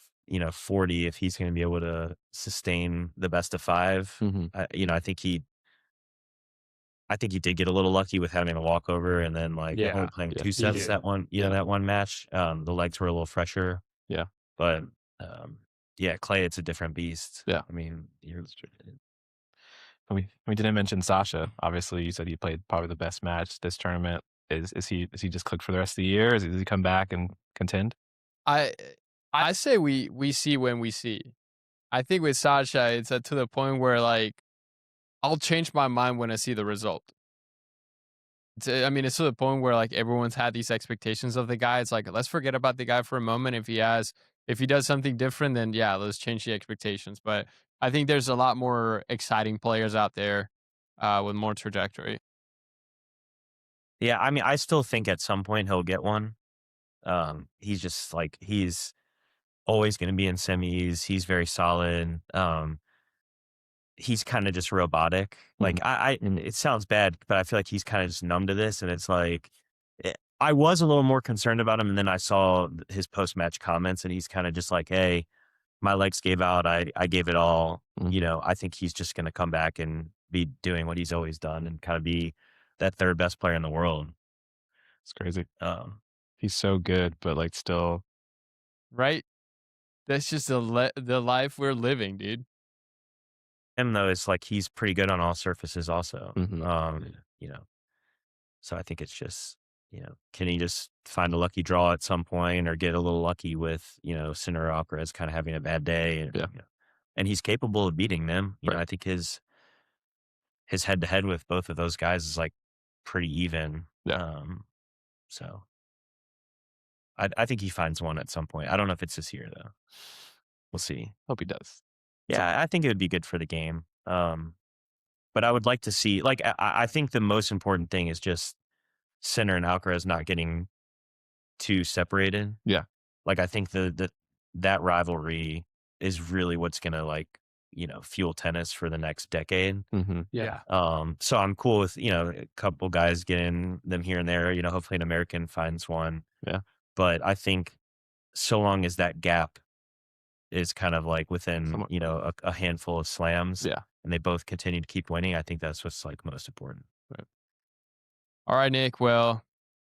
40 if he's going to be able to sustain the best of 5. I think he did get a little lucky with having a walkover and then only playing 2 sets that one match. The legs were a little fresher. Yeah, but clay, it's a different beast. Yeah, I mean, we didn't mention Sasha. Obviously, you said he played probably the best match this tournament. Is he just cooked for the rest of the year? Does he come back and contend? I say we see when we see. I think with Sasha, it's to the point where I'll change my mind when I see the result. I mean, it's to the point where like everyone's had these expectations of the guy. It's like, let's forget about the guy for a moment. If he does something different, then yeah, let's change the expectations. But I think there's a lot more exciting players out there with more trajectory. Yeah, I mean, I still think at some point he'll get one. He's just like he's always going to be in semis. He's very solid. He's kind of just robotic. Like and it sounds bad, but I feel like he's kind of just numb to this. And it's like, I was a little more concerned about him. And then I saw his post-match comments and he's kind of just like, hey, my legs gave out. I gave it all. You know, I think he's just going to come back and be doing what he's always done and kind of be that third best player in the world. It's crazy. He's so good, but like still. Right? That's just the life we're living, dude. Him though, it's like he's pretty good on all surfaces also. You know, so I think it's just, you know, can he just find a lucky draw at some point or get a little lucky with, you know, Sinner or Alcaraz kind of having a bad day? And, you know, and he's capable of beating them. You know, I think his head to head with both of those guys is like pretty even. So I think he finds one at some point. I don't know if it's this year though. We'll see. Hope he does. Yeah, I think it would be good for the game. But I would like to see, like, I think the most important thing is just Sinner and Alcaraz not getting too separated. Yeah. Like, I think that rivalry is really what's going to, like, you know, fuel tennis for the next decade. Yeah. So I'm cool with, you know, a couple guys getting them here and there. You know, hopefully an American finds one. Yeah. But I think so long as that gap is kind of like within, you know, a handful of slams. Yeah. And they both continue to keep winning. I think that's what's like most important. Right. All right, Nick. Well,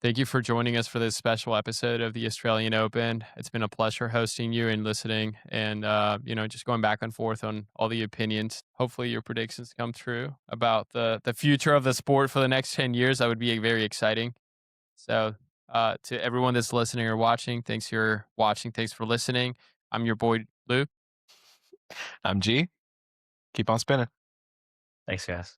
thank you for joining us for this special episode of the Australian Open. It's been a pleasure hosting you and listening and, you know, just going back and forth on all the opinions. Hopefully your predictions come true about the future of the sport for the next 10 years. That would be very exciting. So to everyone that's listening or watching, thanks for watching. Thanks for listening. I'm your boy, Lou. I'm G. Keep on spinning. Thanks, guys.